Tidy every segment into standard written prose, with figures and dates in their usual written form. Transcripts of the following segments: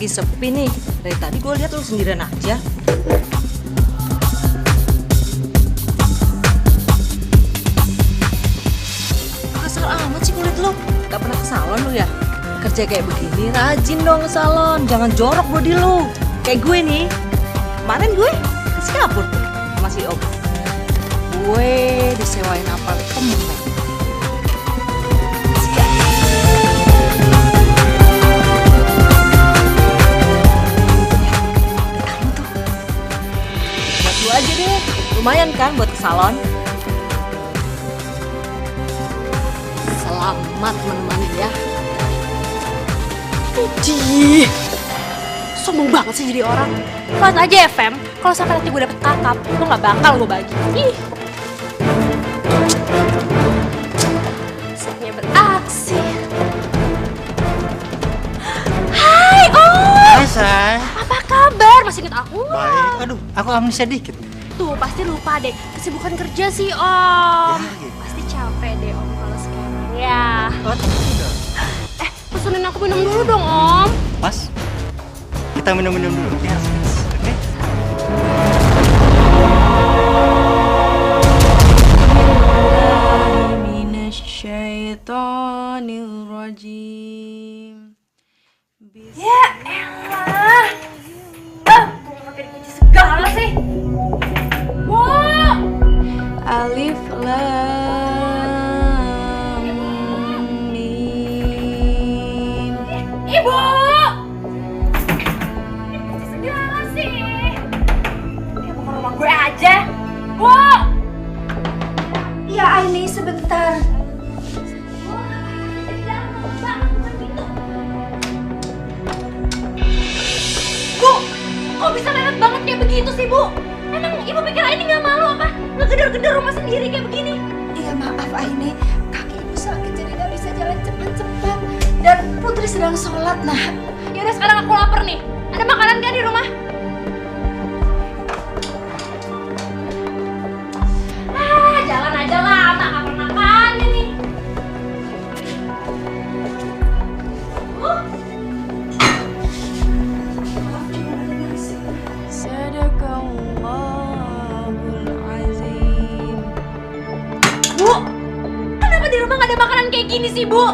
lagi sepi nih. Dari tadi gue lihat lu sendirian aja. Kasar amat sih kulit lu. Gak pernah ke salon lu ya? Kerja kayak begini rajin dong ke salon. Jangan jorok body lu. Kayak gue nih. Kemarin gue ke Singapura sama si Om. Gue disewain apartemen. Aja deh, lumayan kan buat ke salon. Selamat menemani ya. Ih, sombong banget sih jadi orang. Lihat aja ya Fem, kalau sampai nanti gue dapet kakap, lo gak bakal gue bagi. Ih, saatnya beraksi. Hai Om. Hai Say. Apa kabar? Masih inget aku? Baik. Aduh, aku amnesia dikit. Tuh pasti lupa deh, kesibukan kerja sih Om. Ya, gitu. Pasti capek deh Om kalau sekarang ya. Oh, udah. Pesenin aku minum dulu dong Om. Mas, kita minum-minum dulu. Ya, oke. Ya elah. Gue pakai dikunci segala sih. Wow. Alif Lam Mim. Ibu. Dikunci segala sih. Dia mau ke rumah gue aja. Bu. Ya Aini, sebentar. Bu, kok bisa mepet banget kayak begitu sih Bu? Emang ibu pikir ini nggak malu apa? Ngegedor-gedor rumah sendiri kayak begini? Iya maaf Aini, kaki ibu sakit jadi nggak bisa jalan cepat-cepat. Dan Putri sedang sholat nah. Ya udah sekarang aku lapar nih. Ada makanan nggak di rumah? Jalan aja lama, kapan makannya nih? Sadaqallahul azim. Bu, kenapa di rumah nggak ada makanan kayak gini sih Bu?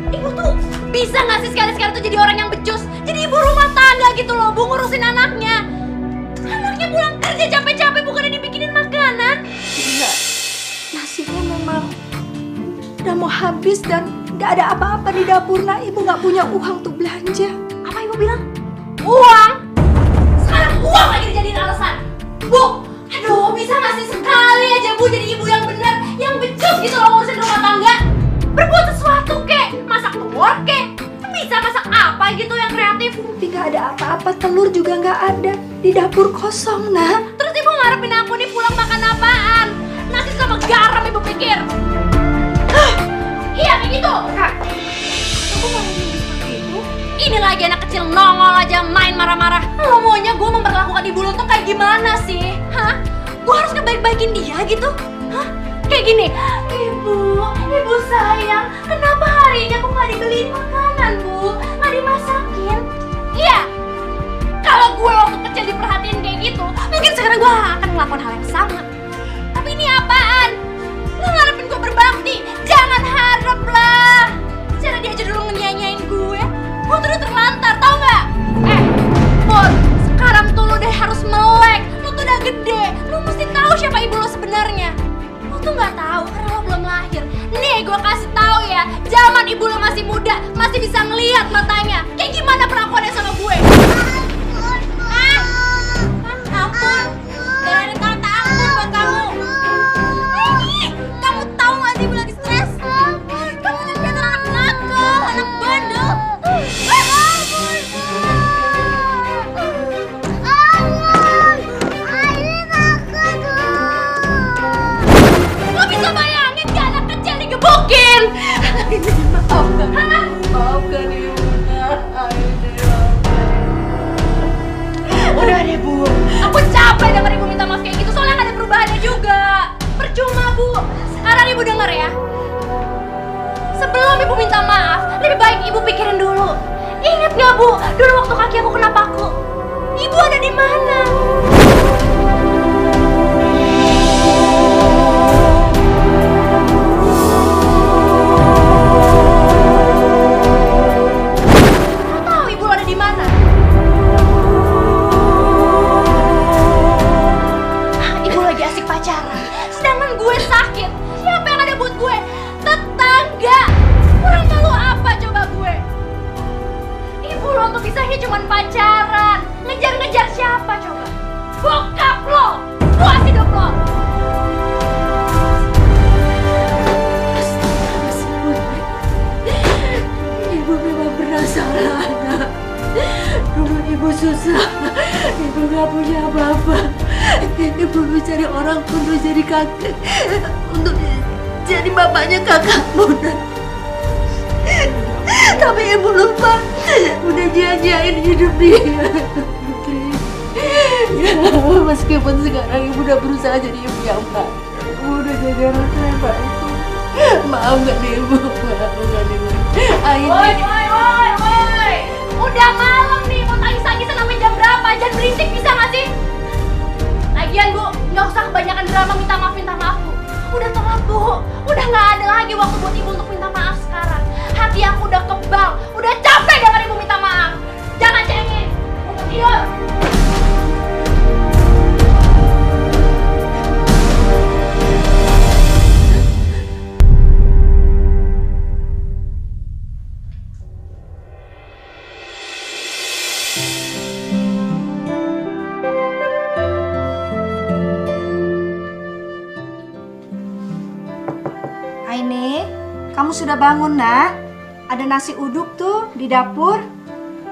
Ibu tuh bisa nggak sih sekali-sekali tuh jadi orang yang becus? Jadi ibu rumah tangga gitu loh Bu, ngurusin anaknya. Anaknya pulang kerja capek-capek bukannya dibikinin makanan. Iya, nasinya memang udah mau habis dan nggak ada apa-apa di dapur. Nah ibu nggak punya uang untuk belanja. Apa ibu bilang? Uang? Sekarang uang lagi dijadiin alasan. Bu, aduh bisa nggak sih sekali aja Bu jadi ibu yang benar, yang becus gitu loh ngurusin rumah tangga. Berbuat sesuatu kek, masak telur kek. Bisa masak apa gitu yang kreatif. Tapi nggak ada apa-apa, telur juga nggak ada. Di dapur kosong nah. Terus ibu ngarepin aku nih pulang makan apaan? Nasi sama garam ibu pikir. Hah, iya kayak gitu. Aku mau seperti itu. Ini lagi anak kecil nongol aja main marah-marah. Lo maunya gue memperlakukan ibu lo tuh kayak gimana sih? Hah? Gue harus ngebaik-baikin dia gitu? Hah? Kayak gini. Ibu sayang, kenapa hari ini aku nggak dibeliin makanan Bu? Nggak dimasakin? Iya. Kalau gue waktu kecil diperhatiin kayak gitu, mungkin sekarang gue akan melakukan hal yang sama. Tapi ini apaan? Lo ngarepin gue berbakti? Jangan harap lah. Cara dia aja dulu nyanyain gue tuh udah terlantar, tau nggak? Pur, sekarang tuh lo deh harus melek. Lo tuh udah gede, lo mesti tahu siapa ibu lo sebenarnya. Lo tuh nggak tahu karena lo belum lahir. Nih gue kasih tahu ya, zaman ibu lo masih muda, masih bisa ngelihat matanya. Kayak gimana perlakuannya sama gue? Ampun, gak ada kata ampun buat kamu. Kamu tahu nggak sih ibu lagi stres? Kamu tuh kelihatan anak nakal, anak bandel. Lo bisa bayangin gak anak kecil digebukin? Maafkan ibu. Udah deh Bu, aku capek denger ibu minta maaf kayak gitu soalnya gak ada perubahannya juga. Percuma Bu, sekarang ibu denger ya. Sebelum ibu minta maaf, lebih baik ibu pikirin dulu. Ingat nggak Bu, dulu waktu kaki aku kena paku, Ibu ada di mana? Kau tahu Ibu ada di mana? Ibu lagi asik pacaran, sedangkan gue sakit. Siapa yang ada buat gue? Tetangga. Kurang malu apa coba gue? Ibu lo tuh bisanya cuma pacaran. Ngejar-ngejar siapa coba? Bokap lo! Puas hidup lo! Ibu memang pernah salah, Nak. Dulu ibu susah, ibu gak punya apa-apa. Ibu mencari orang untuk jadi kakak, untuk jadi bapaknya kakakmu, Nak. Tapi ibu lupa, udah dia-diain hidup dia. Ya, meskipun sekarang ibu udah berusaha jadi ibu yang baik, ibu udah jadi orang yang baik. Maafkan ibu, maafkan ibu. Woi! Udah malam nih, mau tangis-tangisan sampai jam berapa? Jangan berisik bisa gak sih? Lagian Bu, gak usah kebanyakan drama minta maaf Bu. Udah telat Bu, udah gak ada lagi waktu buat Ibu untuk minta maaf sekarang. Hati aku udah kebal, udah capek dengar Ibu minta maaf. Jangan cengeng, untuk tidur. Aini, kamu sudah bangun, Nak? Ada nasi uduk tuh di dapur.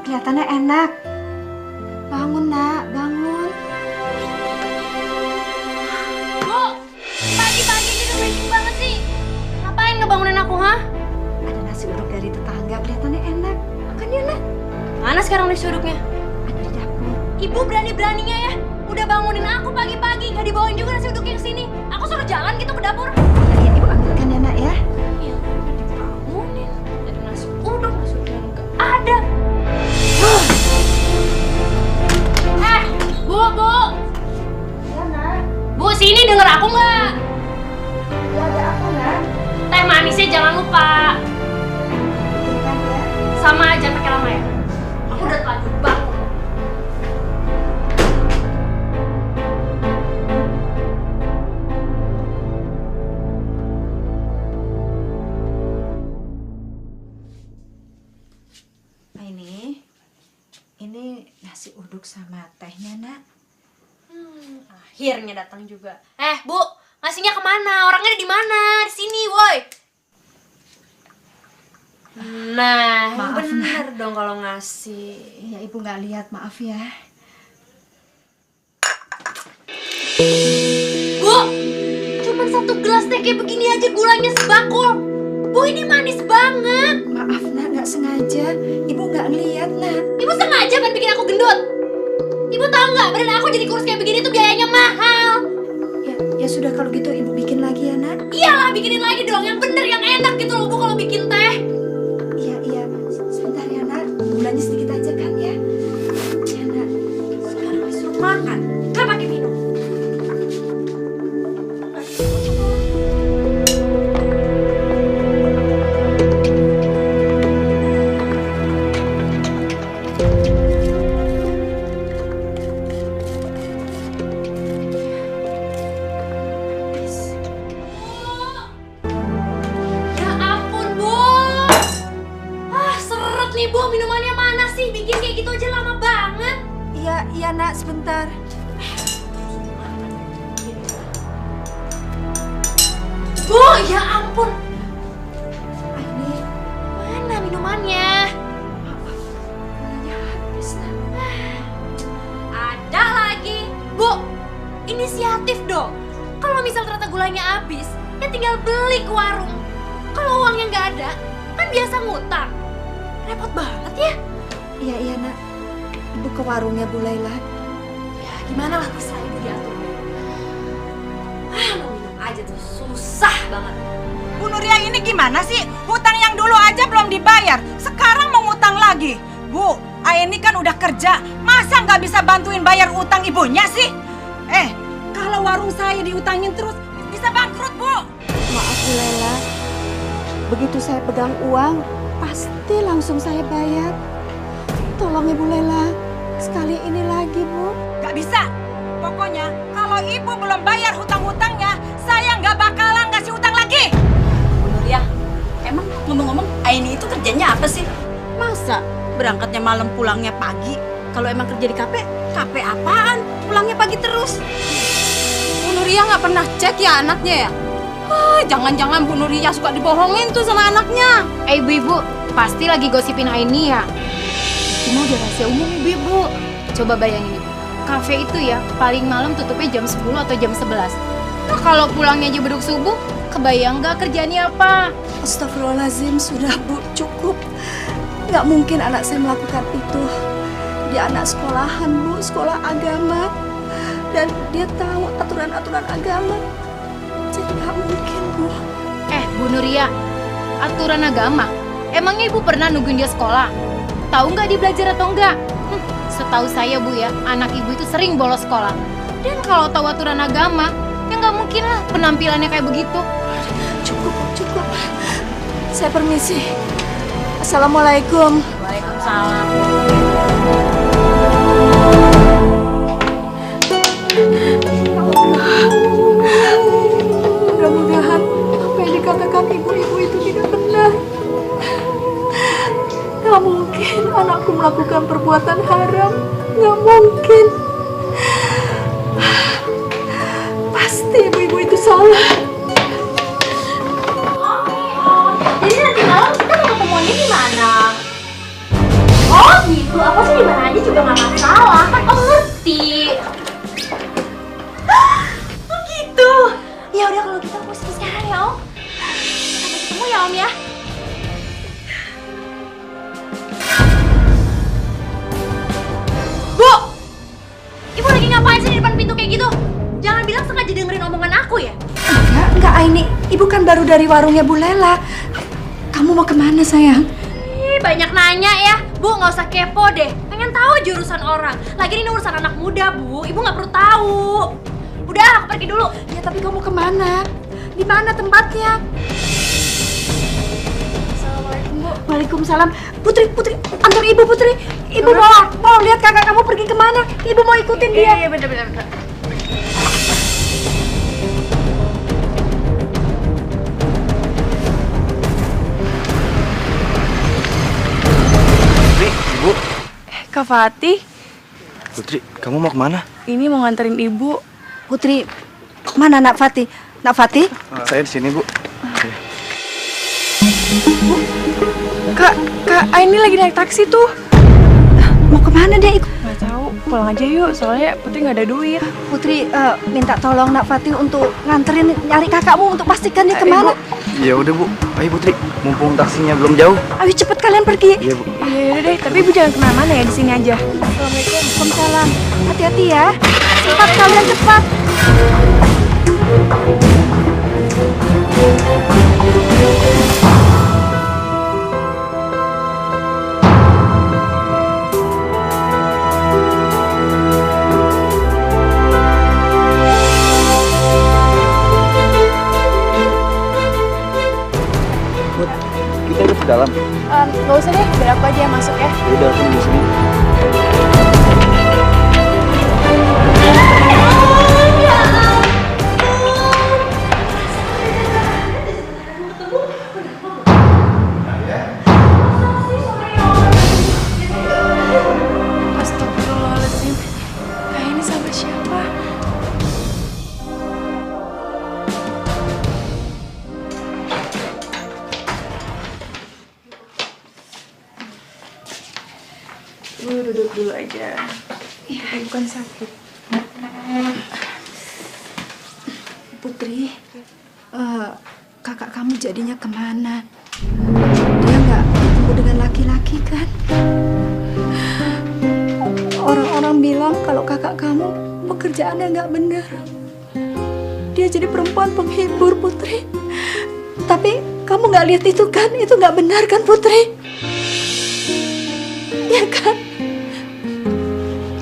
Kelihatannya enak. Bangun, Nak, bangun. Bu, pagi-pagi ini udah berisik banget sih. Ngapain ngebangunin aku, ha? Ada nasi uduk dari tetangga, kelihatannya enak. Makan ya, Nak. Mana sekarang nasi uduknya? Ada di dapur. Ibu berani-beraninya ya, udah bangunin aku pagi-pagi, gak dibawain juga nasi uduknya ke sini. Aku suruh jalan gitu ke dapur. Ya, ibu ambilkan ya, Nak, ya. Iya, udah dibangunin. Ada nasi uduknya nggak ada. Bu. Ya, Nak. Bu, sini denger aku nggak? Ya, ada apa, Nak? Teh manisnya jangan lupa. Bikinkan ya. Sama aja pakai lama ya. Aku udah telanjur bangun. Ini nasi uduk sama tehnya, Nak. Akhirnya datang juga. Bu, ngasihnya kemana? Orangnya di mana? Di sini, woi. Nah, Maaf, bener dong kalau ngasih. Ya, ibu nggak lihat, maaf ya. Bu, cuman satu gelas teh kayak begini aja gulanya sebakul. Bu, ini manis banget. Maaf, Nak, nggak sengaja. Ibu nggak ngeliat, Nak. Ibu sengaja kan bikin aku gendut. Ibu tahu nggak, badan aku jadi kurus kayak begini tuh biayanya mahal. Ya sudah, kalau gitu ibu bikin lagi ya, Nak. Iyalah, bikinin lagi dong, yang bener, yang enak gitu loh Bu kalau bikin teh. Iya. Sebentar ya, Nak. Gulanya sedikit aja kan ya. Ya, Nak. Sekarang disuruh makan, nggak pakai minum. Ya ampun, Bu. Seret nih Bu, minumannya mana sih? Bikin kayak gitu aja lama banget. Iya, Nak, sebentar. Bu, ya ampun. Ini Mana minumannya? gulanya habis, Nak. Ada lagi. Bu, inisiatif dong. Kalau misal ternyata gulanya habis, ya tinggal beli ke warung. Kalau uangnya nggak ada, kan biasa ngutang. Repot banget ya. Iya, Nak. Ibu ke warungnya Bu Laila. Ya gimana lah, terserah ibu diatur. Mau minum aja tuh susah banget. Bu Nuria ini gimana sih? Hutang yang dulu aja belum dibayar, sekarang mau ngutang lagi. Bu, Aini kan udah kerja, masa nggak bisa bantuin bayar utang ibunya sih? Kalau warung saya diutangin terus, bisa bangkrut, Bu. Maaf Bu Lela, begitu saya pegang uang, pasti langsung saya bayar. Tolong Ibu Lela, sekali ini lagi Bu. Nggak bisa. Pokoknya kalau ibu belum bayar hutang-hutangnya, saya nggak bakalan ngasih utang lagi. Bu Nuria, emang ngomong-ngomong Aini itu kerjanya apa sih? Masa berangkatnya malam pulangnya pagi? Kalau emang kerja di kafe apaan? Pulangnya pagi terus. Bu Nuria nggak pernah cek ya anaknya ya? Jangan-jangan Bu Nuria suka dibohongin tuh sama anaknya. Ibu-ibu, pasti lagi gosipin Aini ya? Cuma udah rahasia umum ibu-ibu. Coba bayangin ibu, kafe itu ya paling malam tutupnya jam 10 atau jam 11. Nah kalau pulangnya aja beduk subuh, kebayang nggak kerjaannya apa? Astagfirullahaladzim, sudah Bu, cukup. Nggak mungkin anak saya melakukan itu. Dia anak sekolahan Bu, sekolah agama. Dan dia tahu aturan-aturan agama. Jadi nggak mungkin Bu. Bu Nuria, aturan agama? Emangnya ibu pernah nungguin dia sekolah? Tahu nggak dia belajar atau enggak? Setahu saya Bu ya, anak ibu itu sering bolos sekolah. Dan kalau tahu aturan agama, ya nggak mungkin lah penampilannya kayak begitu. Cukup. Saya permisi. Assalamualaikum. Waalaikumsalam. Mudah-mudahan apa yang dikatakan ibu-ibu itu tidak benar. Gak mungkin anakku melakukan perbuatan haram. Gak mungkin. Pasti ibu-ibu itu salah. Jadi nanti malam kita mau ketemuannya di mana? Oh gitu, apa sih di mana aja juga nggak masalah, kan Om ngerti. Oh gitu. Ya udah kalau kita mau sekarang ya Om. Sampai ketemu ya Om ya. Bu, Ibu lagi ngapain sih di depan pintu kayak gitu? Jangan bilang sengaja dengerin omongan aku ya. Enggak Aini. Ibu kan baru dari warungnya Bu Lela. Kamu mau kemana sayang? Banyak nanya ya, Bu nggak usah kepo deh. Pengen tahu jurusan orang. Lagi ini urusan anak muda Bu, Ibu nggak perlu tahu. Udah, aku pergi dulu. Ya tapi kamu kemana? Di mana tempatnya? Assalamualaikum Bu. Waalaikumsalam. Putri, antar Ibu Putri. Ibu mau lihat kakak kamu pergi kemana? Ibu mau ikutin dia. Iya, bener. Putri, Ibu. Kak Fatih, Putri, kamu mau kemana? ini mau nganterin ibu. Putri, mana Nak Fatih? Nak Fatih? Saya di sini, Bu. Kak Aini lagi naik taksi tuh. Mau kemana dia? Nggak tahu, pulang aja yuk. Soalnya Putri nggak ada duit. Putri, minta tolong Nak Fatih untuk nganterin nyari kakakmu untuk pastikan dia kemana. Ya udah, Bu. Ayo Putri, mumpung taksinya belum jauh. Ayo cepet kalian pergi. Iya, Bu. Iya deh, tapi ibu jangan kemana-mana ya, di sini aja. Assalamualaikum. Waalaikumsalam. Hati-hati ya. Cepat kalian cepat. Put, kita udah ke dalam. Nggak usah deh, biar aku aja yang masuk ya. Ya udah, aku di sini. Astagfirullahaladzim. Kak Aini sama siapa? Ibu duduk dulu aja. Bukan sakit. Putri, kakak kamu jadinya kemana? Dia nggak ketemu dengan laki-laki kan? Orang-orang bilang kalau kakak kamu pekerjaannya nggak benar. Dia jadi perempuan penghibur, Putri. Tapi kamu nggak lihat itu kan? Itu nggak benar kan, Putri? ya kan?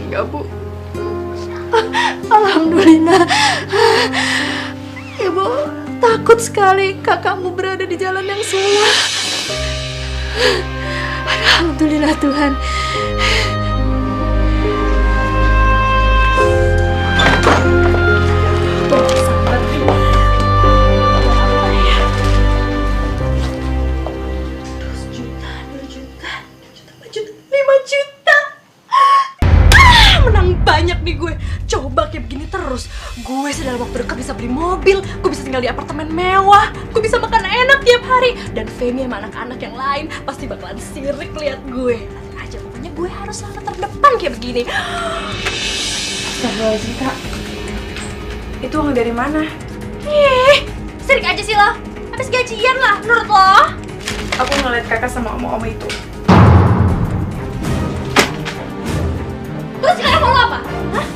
Enggak, Bu. Alhamdulillah. Ibu takut sekali kakakmu berada di jalan yang salah. Alhamdulillah Tuhan. Gue dalam waktu dekat bisa beli mobil, gue bisa tinggal di apartemen mewah, gue bisa makan enak tiap hari, dan Femi sama anak-anak yang lain pasti bakalan sirik lihat gue. Lihat aja, pokoknya gue harus selalu terdepan kayak begini. Astagfirullahaladzim, Kak. Itu uang dari mana? Sirik aja sih lo, habis gajian lah menurut lo. Aku ngeliat kakak sama om-om itu. Terus sekarang mau lo apa? Hah?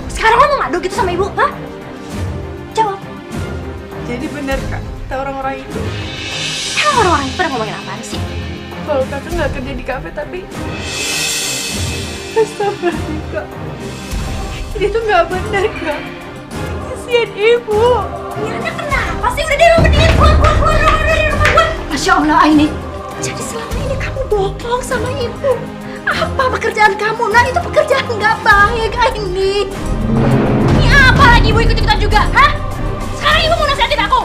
Sekarang lo mau ngadu gitu sama ibu? Hah? Jawab. Jadi bener, Kak, kata orang-orang itu. Emang orang-orang itu pada ngomongin apaan sih? Kalau kakak nggak kerja di kafe, tapi astagfirullahaladzim, Kak. Ini tuh nggak benar, Kak. Kasihan ibu. Miranda kenapa sih? Udah deh, lo mendingan keluar dari rumah gue. Masya Allah Aini. Jadi selama ini kamu bohong sama ibu. Apa pekerjaan kamu? Nah itu pekerjaan nggak baik Aini. Ini apa lagi ibu ikut-ikutan juga? Hah? Sekarang ibu mau nasihatin aku?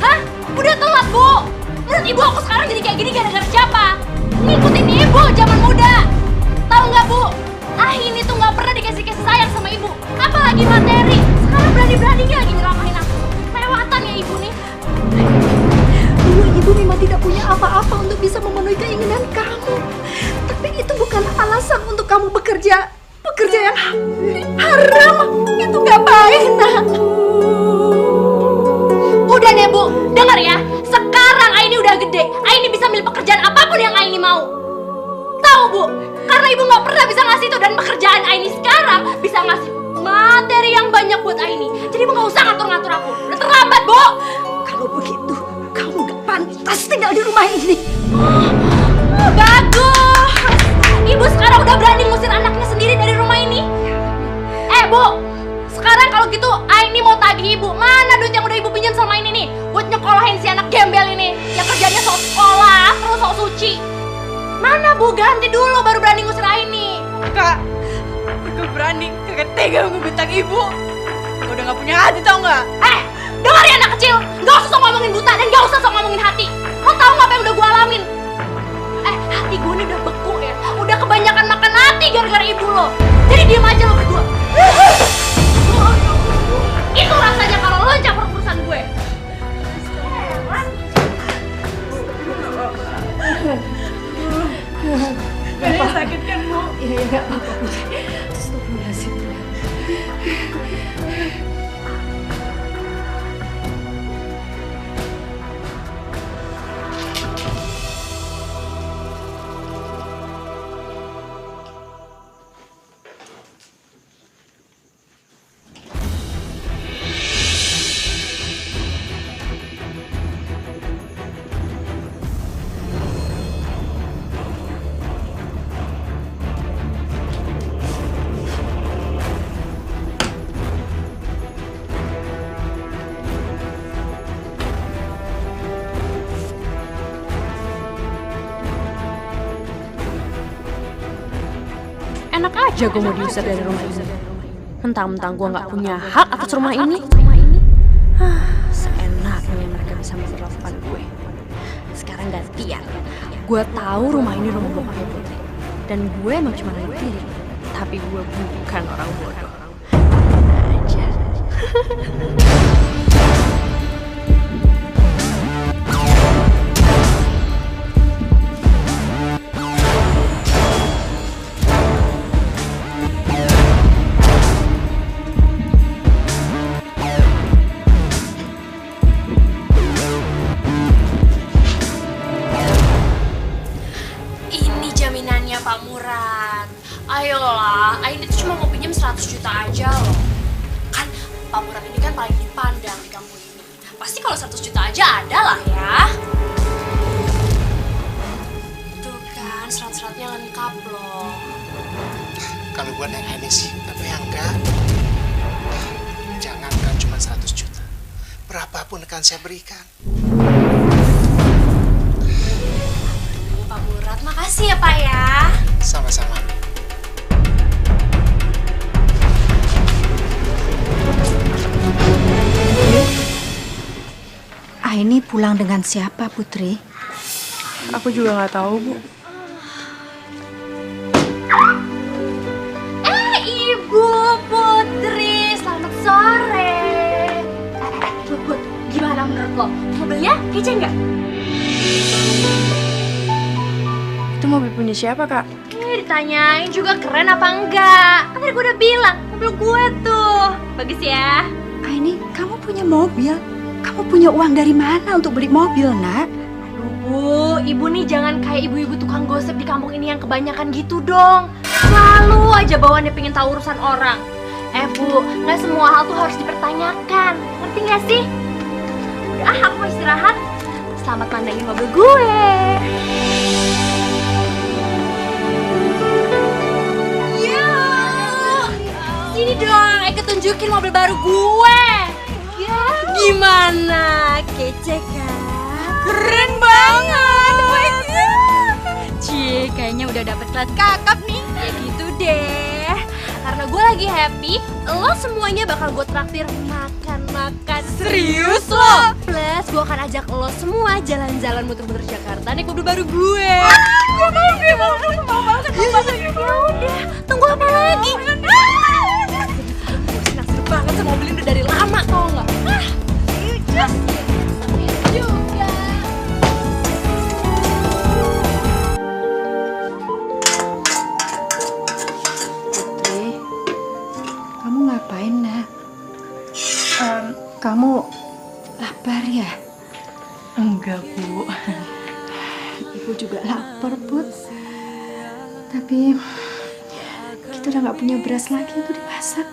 Hah? Udah telat, Bu. Menurut ibu aku sekarang jadi kayak gini gara-gara siapa? Ngikutin ibu zaman muda. Tahu nggak, Bu? Ini tuh nggak pernah dikasih kasih sayang sama ibu. Apalagi materi. Sekarang berani-beraninya lagi nyeramahin aku. Kelewatan ya ibu nih. Dulu ibu memang tidak punya apa-apa untuk bisa memenuhi keinginan kamu. Tapi itu bukan alasan untuk kamu bekerja yang haram. Itu nggak baik, nak. Udah deh, Bu. Dengar ya. Sekarang Aini udah gede. Aini bisa milih pekerjaan apapun yang Aini mau. Tahu, Bu? Karena ibu nggak pernah bisa ngasih itu, dan pekerjaan Aini sekarang bisa ngasih materi yang banyak buat Aini. Jadi ibu nggak usah ngatur-ngatur aku. Udah terlambat, Bu. Kalau begitu, kamu nggak pantas tinggal di rumah ini. Bagus. Ibu sekarang udah berani ngusir anaknya sendiri dari rumah ini. Bu, sekarang kalau gitu Aini mau tagih ibu. Mana duit yang udah ibu pinjam selama ini nih buat nyekolahin si anak gembel ini yang kerjanya sok sekolah terus sok suci. Mana, Bu? Ganti dulu baru berani ngusir Aini. Kak, aku berani. Kakak tega ngebentak ibu. Aku udah gak punya hati, tau gak? Dengar ya anak kecil. Gak usah sok ngomongin buta dan gak usah sok ngomongin hati. Lo tau gak apa yang udah gue alamin? Hati gue ini udah beku ya. Udah kebanyakan makan hati gara-gara ibu lo. Jadi diem aja lo berdua. Itu rasanya kalau lo campur urusan gue. Gak ada yang sakit kan, Bu? Iya, nggak apa-apa. Astagfirullahaladzim. Enak aja gue mau diusir dari rumah ini. Mentang-mentang gue gak punya hak atas rumah ini. Seenaknya mereka bisa memperlakukan gue. Sekarang gantian. Gue tahu rumah ini rumah bokapnya Putri. Dan gue emang cuma lagi diri. Tapi gue bukan orang bodoh. Aja. Pak Murad, ayolah, Aini tuh cuma mau pinjam 100 juta aja loh. Kan Pak Murad ini kan paling dipandang di kampung ini. Pasti kalau 100 juta aja ada lah ya. Tuh kan, serat-seratnya lengkap loh. buat Neng Aini sih, tapi ya enggak. Jangankan cuma 100 juta. Berapapun akan saya berikan. Pak Murad, makasih ya Pak ya. Sama-sama. Aini pulang dengan siapa, Putri? Aku juga nggak tahu, Bu. Ibu Putri, selamat sore. Put, gimana menurut lo? Mobilnya kece nggak? Itu mobil punya siapa, Kak? Ditanyain juga keren apa enggak? Kan tadi gue udah bilang, mobil gue tuh. Bagus ya. Aini, kamu punya mobil? Kamu punya uang dari mana untuk beli mobil, Nak? Bu, ibu nih jangan kayak ibu-ibu tukang gosip di kampung ini yang kebanyakan gitu dong. Selalu aja bawaannya pengen tahu urusan orang. Bu, nggak semua hal tuh harus dipertanyakan. Ngerti nggak sih? Udah, aku mau istirahat. Selamat mandangin mobil gue. Sini dong, Eka tunjukin mobil baru gue. Ya. Gimana? Kece kan? Keren banget. Cie, kayaknya udah dapet kelas kakap nih. Ya gitu deh. Karena gue lagi happy, lo semuanya bakal gue traktir makan-makan. Serius lo? Plus, gue akan ajak lo semua jalan-jalan muter-muter Jakarta naik mobil baru gue. Gue mau banget. Ya udah, tunggu apa lagi? Gue senang banget sama mobil ini udah dari lama, tau nggak? Juga. Putri, kamu ngapain, Nak? Kamu lapar ya? Enggak, Bu. Ibu juga lapar, Put. Tapi kita udah nggak punya beras lagi untuk dimasak.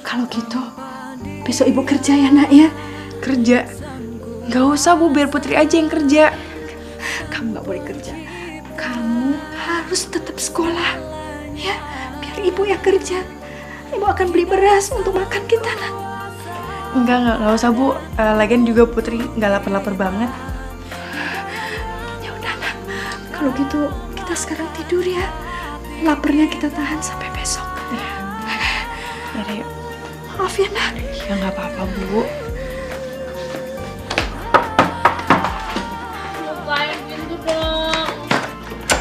Kalau gitu, besok ibu kerja ya, Nak ya? Kerja? Nggak usah, Bu. Biar Putri aja yang kerja. Kamu nggak boleh kerja. Kamu harus tetap sekolah. Ya, biar ibu yang kerja. Ibu akan beli beras untuk makan kita, Nak. Nggak usah, Bu. Lagian juga Putri nggak lapar-lapar banget. Ya udah, Nak. Kalau gitu, kita sekarang tidur ya. Laparnya kita tahan sampai besok. Ya deh, yuk. Maaf ya, Nak. Ya nggak apa-apa, Bu. Bukain pintu dong.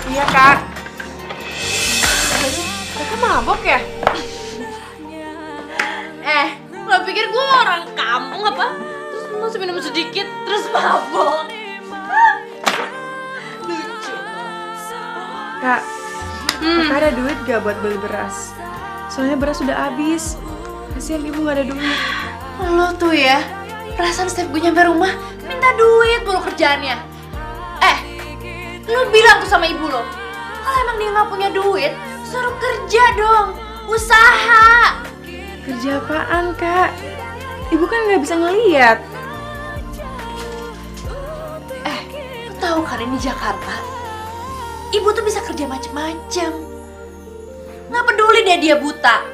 Iya, Kak. Kakak mabok ya? Lo pikir gue orang kampung apa? Terus masih minum sedikit, terus mabok. Lucu. Kak, Kakak ada duit gak buat beli beras? Soalnya beras sudah habis. Kasihan ibu gak ada duit. Lo tuh ya, perasaan setiap gue nyampe rumah minta duit mulu kerjaannya. Lo bilang tuh sama ibu lo, kalau emang dia gak punya duit, suruh kerja dong, usaha. Kerja apaan, Kak? Ibu kan gak bisa ngeliat. Lo tahu kan ini Jakarta? Ibu tuh bisa kerja macem-macem. Gak peduli deh dia buta.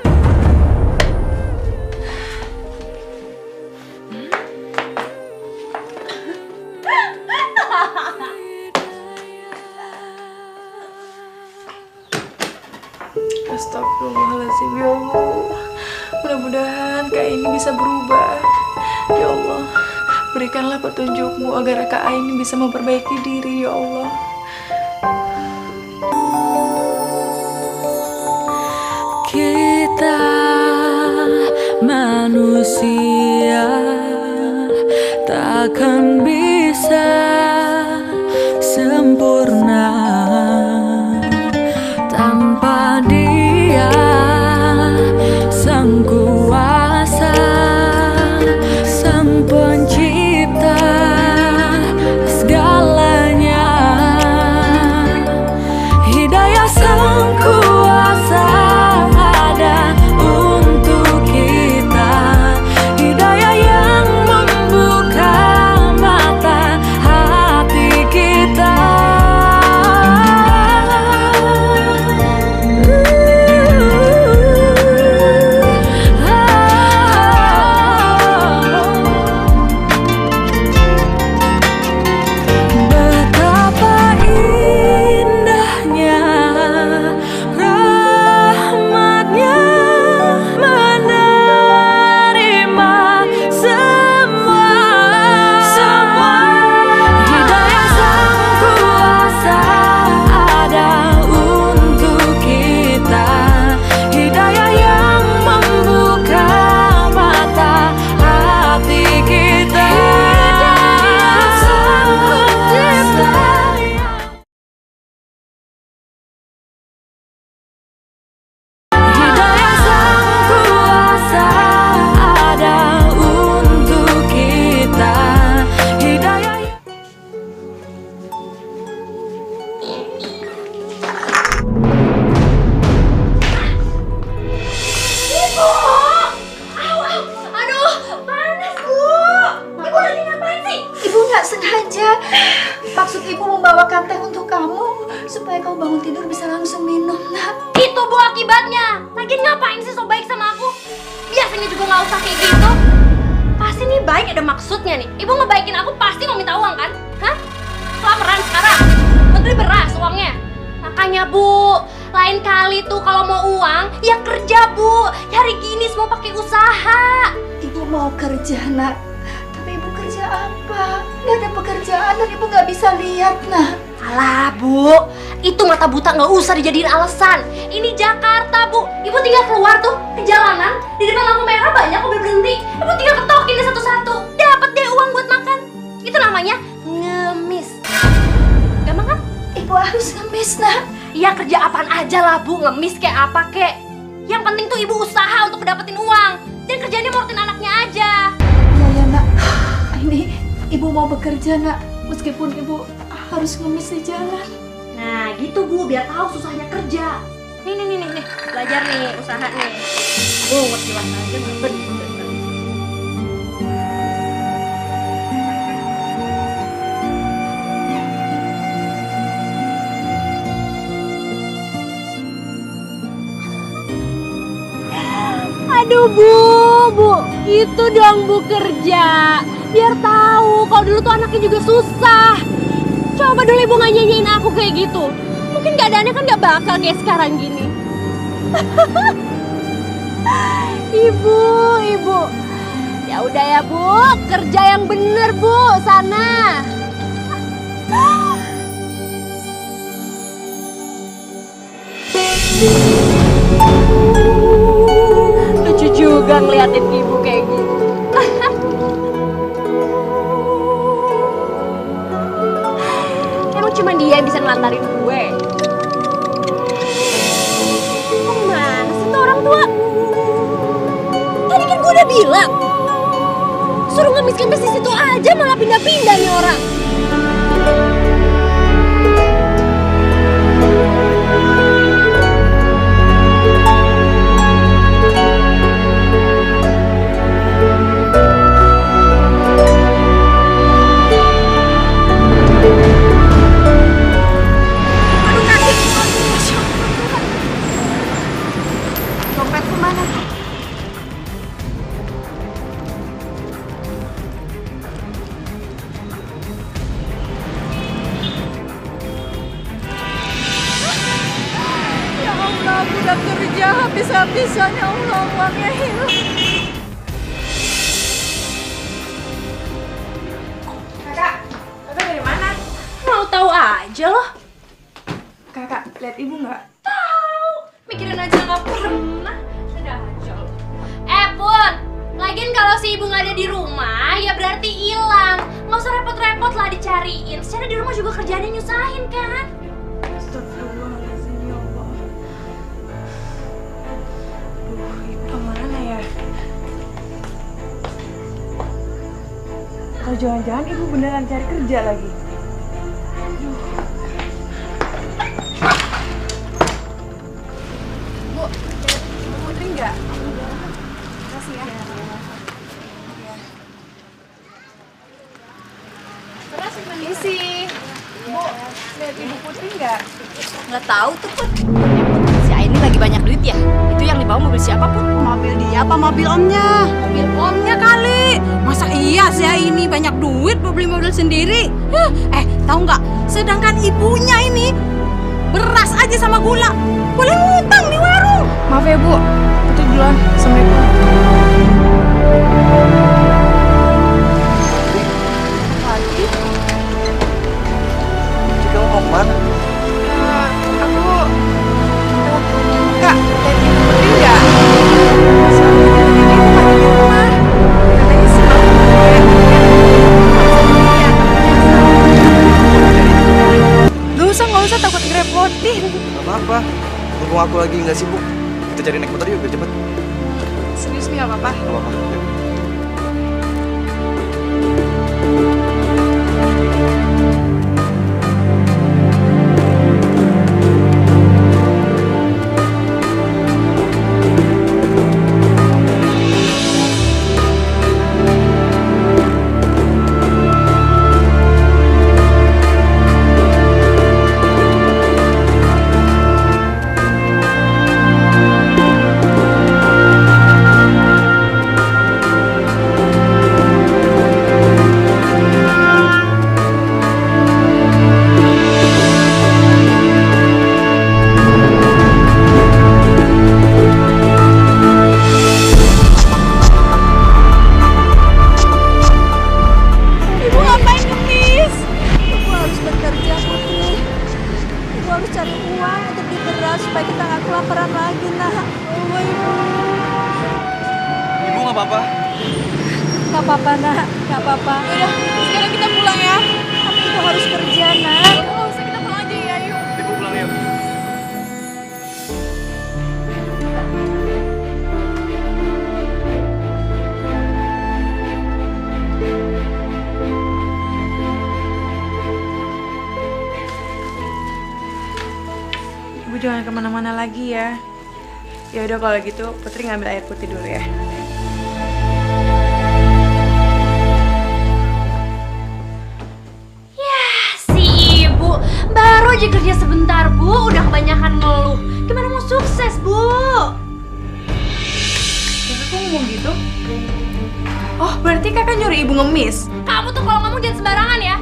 Astagfirullahaladzim, ya Allah. Mudah-mudahan Kak Aini bisa berubah. Ya Allah, berikanlah petunjukmu agar Kak Aini bisa memperbaiki diri, ya Allah. Kita manusia takkan bisa sempurna tanpa Dia Sang Kuasa, Sang Pencipta segalanya. Hidayah Sang Kuasa ada untuk kita, hidayah yang membuka mata hati kita. nggak sengaja. Maksud ibu membawakan teh untuk kamu supaya kamu bangun tidur bisa langsung minum, nak. Itu Bu akibatnya. Lagian ngapain sih so baik sama aku? Biasanya juga nggak usah kayak gitu. Pasti nih baik ada maksudnya nih. Ibu ngebaikin aku pasti mau minta uang kan? Hah? Kelaparan sekarang? Menteri beras uangnya. Makanya Bu, lain kali tuh kalau mau uang ya kerja Bu. Cari gini semua pakai usaha. Ibu mau kerja, nak. Tapi ibu kerja apa? Nggak ada pekerjaan dan ibu nggak bisa lihat, nak. Alah Bu, itu mata buta nggak usah dijadiin alasan. Ini Jakarta Bu, ibu tinggal keluar tuh ke jalanan, di depan lampu merah banyak mobil berhenti. Ibu tinggal ketokin deh satu-satu, dapat deh uang buat makan. Itu namanya ngemis. Gampang kan? Ibu harus ngemis, nak. Ya kerja apaan aja lah Bu, ngemis kayak apa kek. Yang penting tuh ibu usaha untuk dapetin uang. Jangan kerjanya ngurutin anaknya aja. Ya, nak. Ini ibu mau bekerja, nak. Meskipun ibu harus ngemis di jalan. Nah gitu Bu, biar tahu susahnya kerja. Nih, belajar nih, usaha nih. Jelas aja bener. Aduh Bu, itu dong Bu kerja. Biar tahu kalau dulu tuh anaknya juga susah. Coba dulu ibu nggak nyanyiin aku kayak gitu. Mungkin keadaannya kan nggak bakal kayak sekarang gini. Ibu. Ya udah ya Bu, kerja yang bener Bu, sana. Lucu juga ngeliatin ibu kayak gitu. Emang cuma dia yang bisa ngelantarin gue. Kemana sih tuh orang tua? Tadi kan gue udah bilang suruh ngemis-ngemis di situ aja, malah pindah-pindah nih orang. Udah kerja habis-habisan, ya Allah, uangnya hilang. Kakak dari mana? Mau tahu aja loh. Kakak, lihat ibu nggak? Tahu, mikirin aja nggak pernah. Sudah aja. Pun, lagian kalau si ibu nggak ada di rumah, ya berarti hilang. Nggak usah repot-repot lah dicariin. Secara di rumah juga kerjaannya nyusahin kan? Astagfirullahaladzim, ya Allah. Ibu kemana ya? Atau jangan-jangan ibu beneran cari kerja lagi? Bu, Ibu Putri nggak? Makasih ya. Isi. Bu, lihat Ibu Putri nggak? Nggak tahu tuh Put. Si Aini lagi banyak duit ya? Itu yang dibawa mobil siapa Put? Mobil dia apa mobil omnya? Mobil omnya kali. Masa iya si Aini banyak duit buat beli mobil sendiri? Tahu nggak? Sedangkan ibunya ini beras aja sama gula boleh ngutang di warung. Maaf ya Bu, Putri duluan. Assalamualaikum. Kamu mau kemana? Kak, lihat Ibu Putri nggak? Soalnya ini Ibu nggak di rumah. Katanya sih mau nggak usah takut ngerepotin. Gak apa-apa, mumpung aku lagi nggak sibuk. Kita cari naik motor yuk biar cepet. Serius nih nggak apa-apa. Gak apa-apa. Yuk. udah. Sekarang kita pulang ya. Tapi ibu harus kerja, Nak. Nggak usah, kita pulang aja ya, yuk. Ibu pulang yuk. Ibu jangan kemana-mana lagi ya. Ya udah kalau gitu Putri ngambil air putih dulu ya. Si ibu baru aja kerja sebentar, Bu, udah kebanyakan ngeluh. Gimana mau sukses, Bu? Tapi kok ngomong gitu? Oh, berarti kakak nyuruh ibu ngemis? Kamu tuh kalau ngomong jangan sembarangan ya.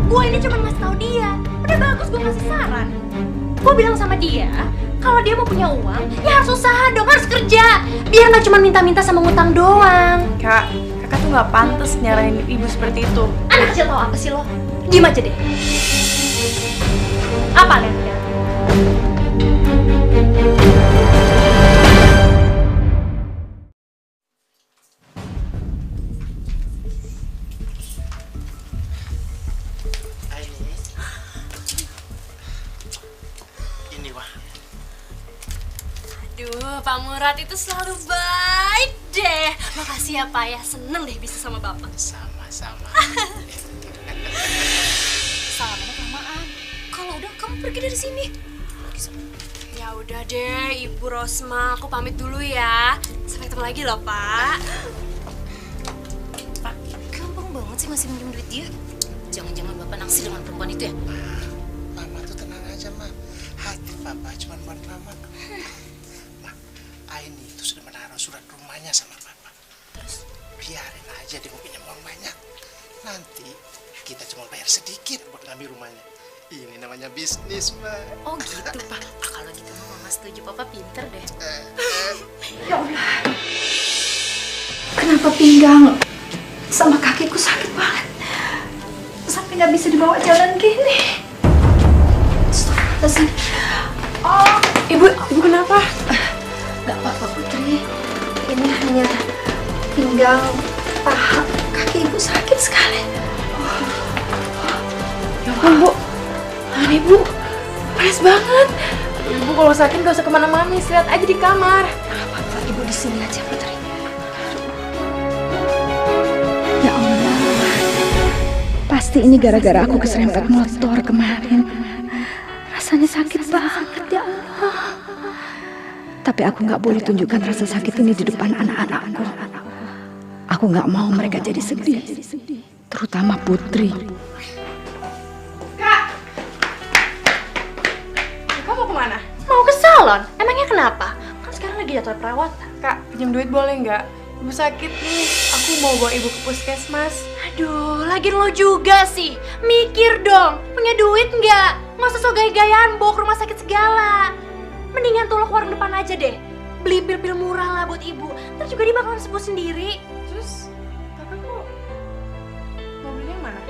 Gue ini cuma ngasih tahu dia. Udah bagus gue ngasih saran. Gue bilang sama dia, kalau dia mau punya uang, ya harus usaha dong, harus kerja. Biar nggak cuma minta-minta sama ngutang doang. Kak, kakak tuh nggak pantas nyaranin ibu seperti itu. Anak kecil tau apa sih lo? Diem aja deh. Apa lihat-lihat? Ini wah. Aduh, Pak Murad itu selalu baik deh. Makasih ya Pak ya, seneng deh bisa sama Bapak. Sama-sama. Salamannya kelamaan. Kalau udah kamu pergi dari sini. Ya udah deh, Ibu Rosma, aku pamit dulu ya. Sampai ketemu lagi loh, Pak. Pak, gampang banget sih masih minjem duit dia. Jangan-jangan Bapak naksir dengan perempuan itu ya? Mama tuh tenang aja, Ma. Hati Papa cuma buat Mama. Ma, Aini itu sudah menaruh surat rumahnya sama Papa. Terus biarin aja dia mau pinjam uang banyak. Nanti kita cuma bayar sedikit buat ngambil rumahnya. Ini namanya bisnis, Mbak. Oh gitu, Pak. Kalau gitu Mama setuju, Papa pinter deh. Ya Allah. Kenapa pinggang sama kakiku sakit banget? Sampai nggak bisa dibawa jalan gini. Astagfirullahaladzim. Oh, Ibu kenapa? nggak apa-apa Putri. Ini hanya pinggang, paha, kaki ibu sakit sekali. Ya ampun, Bu. Tangan ibu panas banget. Ibu kalau sakit gak usah kemana-mana, istirahat aja di kamar. Nggak apa-apa, ibu di sini aja Putri. Ya Allah, pasti ini gara-gara aku keserempet motor kemarin. Rasanya sakit banget ya Allah. Tapi aku nggak boleh tunjukkan rasa sakit ini di depan anak-anakku. Aku nggak mau mereka jadi sedih, terutama Putri. Kamu mau kemana? Mau ke salon? Emangnya kenapa? Kan sekarang lagi jadwal perawatan. Kak, pinjam duit boleh nggak? Ibu sakit nih. Aku mau bawa ibu ke puskesmas. Aduh, lagian lo juga sih. Mikir dong, punya duit nggak? Nggak usah so gaya-gayaan bawa ke rumah sakit segala. Mendingan tuh lo ke warung depan aja deh. Beli pil-pil murah lah buat ibu. Ntar juga dia bakalan sembuh sendiri. Terus, kakak kok mau belinya yang mana?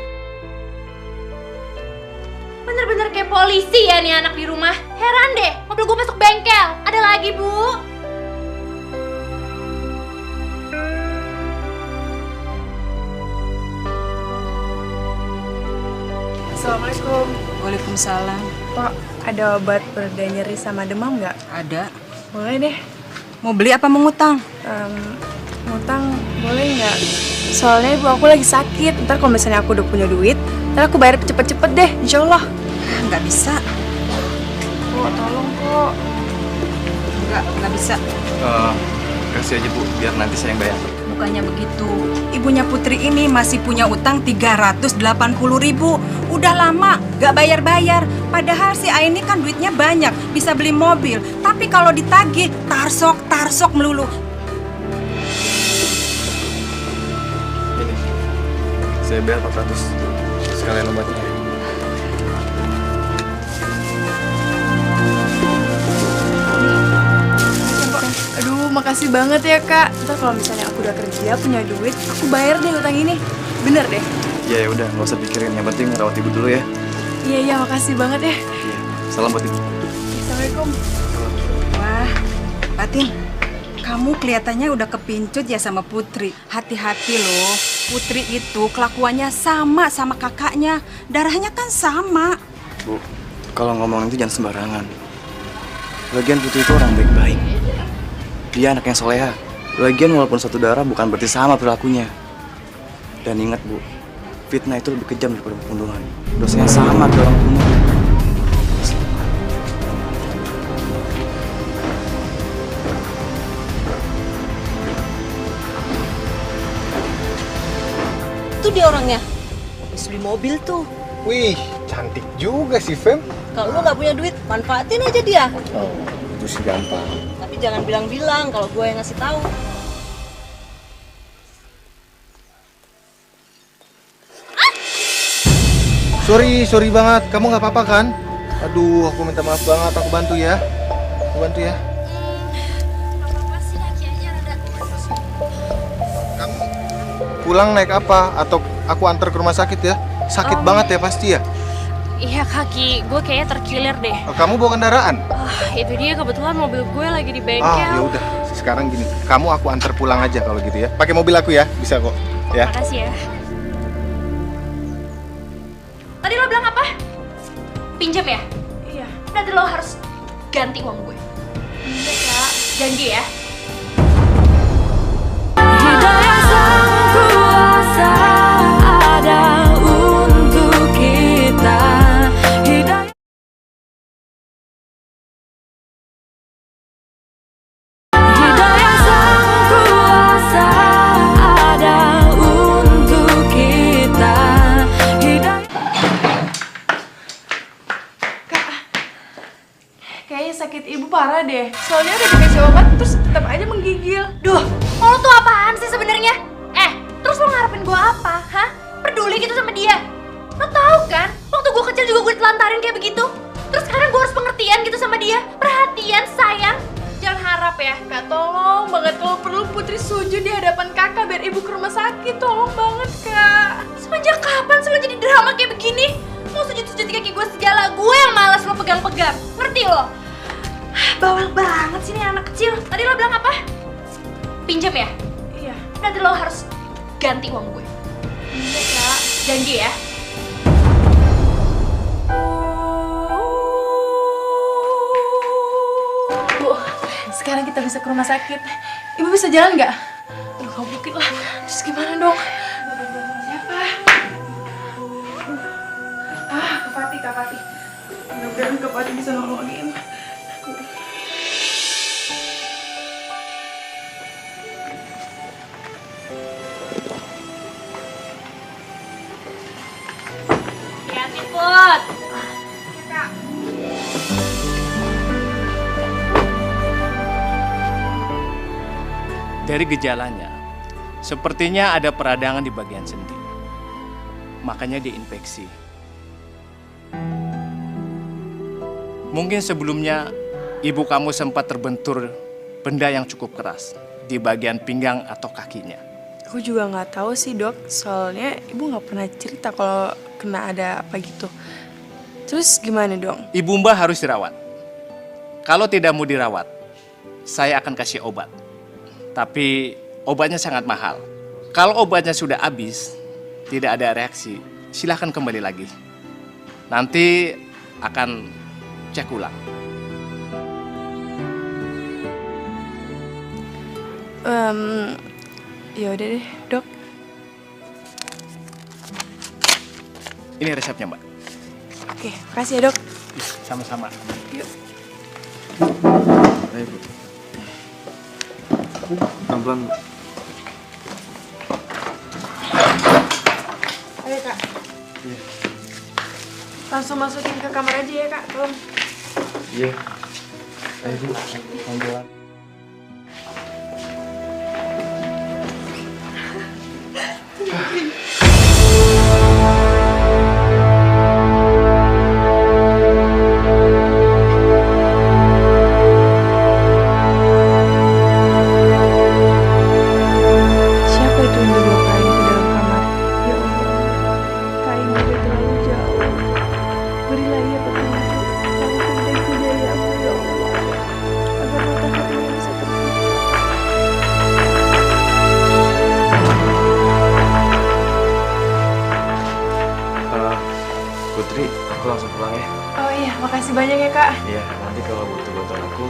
Bener-bener kayak polisi ya nih anak di rumah. Heran deh, mobil gue masuk bengkel. Ada lagi, Bu. Assalamualaikum. Waalaikumsalam. Pak, ada obat pereda nyeri sama demam nggak? Ada. Boleh deh. Mau beli apa mau ngutang? Ngutang boleh nggak? Soalnya ibu aku lagi sakit. Ntar kalau misalnya aku udah punya duit, ntar aku bayar cepet-cepet deh, insya Allah. Nggak bisa. Kok, tolong kok. Nggak bisa. Kasih aja Bu, biar nanti saya yang bayar. Bukannya begitu. Ibunya Putri ini masih punya utang 380.000. Udah lama gak bayar-bayar. Padahal si Aini kan duitnya banyak, bisa beli mobil. Tapi kalau ditagih, tarsok melulu. Ini, saya bayar 400 sekalian obatnya. Aduh, makasih banget ya kak. Ntar kalau misalnya aku udah kerja, punya duit, aku bayar deh utang ini. Bener deh. Ya udah, nggak usah pikirin. Yang penting rawat ibu dulu ya. Iya, makasih banget ya. Iya. Salam buat ibu. Assalamualaikum. Wah, Patin, Kamu kelihatannya udah kepincut ya sama Putri. Hati-hati loh, Putri itu kelakuannya sama kakaknya. Darahnya kan sama. Bu, kalau ngomong itu jangan sembarangan. Lagian Putri itu orang baik-baik. Dia anak yang soleha. Lagian walaupun satu darah bukan berarti sama perilakunya. Dan ingat Bu, fitnah itu lebih kejam daripada pembunuhan. Dosanya sama kayak orang bunuh. Itu dia orangnya. Habis beli mobil tuh. Wih, cantik juga sih, Fem. Kalau lu nggak punya duit, manfaatin aja dia. Oh, itu sih gampang. Tapi jangan bilang-bilang kalau gue yang ngasih tahu. Sorry banget. Kamu nggak apa-apa kan? Aduh, aku minta maaf banget. Aku bantu ya. Apa sih, kaki aja rada. Kamu pulang naik apa? Atau aku antar ke rumah sakit ya? Sakit banget ya pasti ya? Iya, kaki gue kayaknya terkilir deh. Kamu bawa kendaraan? Itu dia, kebetulan mobil gue lagi di bengkel. Ya udah. Sekarang gini, kamu aku antar pulang aja kalau gitu ya. Pakai mobil aku ya, bisa kok. Ya. Makasih ya. Tadi lo bilang apa? Pinjam ya? Iya. Nanti lo harus ganti uang gue. Iya, Kak. Janji ya. Hidayah sang kuasa ada untuk kita. Hidayah sang kuasa ada untuk kita. Kayaknya sakit ibu parah deh. Soalnya udah dikasih obat terus tetap aja menggigil. Duh, lo tuh apaan sih sebenarnya? Terus lo ngarepin gue apa? Hah? Peduli gitu sama dia? Lo tahu kan, waktu gue kecil juga gue ditelantarin kayak begitu. Terus sekarang gue harus pengertian gitu sama dia. Perhatian, sayang. Jangan harap ya. Kak, tolong banget kalau perlu Putri sujud di hadapan kakak biar ibu ke rumah sakit. Tolong banget, Kak. Semenjak kapan sih lo jadi drama kayak begini? Lo sujud-sujud di kaki gue segala. Gue yang malas lo pegang-pegang. Ngerti lo? Bawel banget sih nih anak kecil. Tadi lo bilang apa? Pinjam ya? Iya. Nanti lo harus ganti uang gue. Iya, Kak. Janji ya. Bu, sekarang kita bisa ke rumah sakit. Ibu bisa jalan nggak? Aduh, kamu bukit lah. Terus gimana dong? Siapa? Kak Fatih. Mudah-mudahan Kak Fatih bisa nolongin. Hati-hati, Put. Dari gejalanya, sepertinya ada peradangan di bagian sendi. Makanya diinfeksi. Mungkin sebelumnya ibu kamu sempat terbentur benda yang cukup keras di bagian pinggang atau kakinya. Aku juga nggak tahu sih, Dok. Soalnya ibu nggak pernah cerita kalau kena ada apa gitu. Terus gimana dong? Ibu Mbak harus dirawat. Kalau tidak mau dirawat, saya akan kasih obat. Tapi obatnya sangat mahal. Kalau obatnya sudah habis, tidak ada reaksi, silahkan kembali lagi. Nanti akan cek ulang. Ya udah deh, Dok. Ini resepnya, Mbak. Oke, makasih ya, Dok. Sama-sama. Yuk. Ayo, Bu. Pelan-pelan, Bu. Ayo, Kak. Iya. Langsung masukin ke kamar aja ya, Kak. Tolong. Iya. Ayo, Bu. Pelan-pelan. Siapa itu yang dibawa Kak Ain ke dalam kamar? Ya Allah, Kak Ain juga terlalu jauh. Berilah ia petunjuk, taufik dan hidayahmu ya Allah, agar mata hati Putri, aku langsung pulang ya. Oh iya, makasih banyak ya kak. Iya, nanti kalau butuh bantuan aku,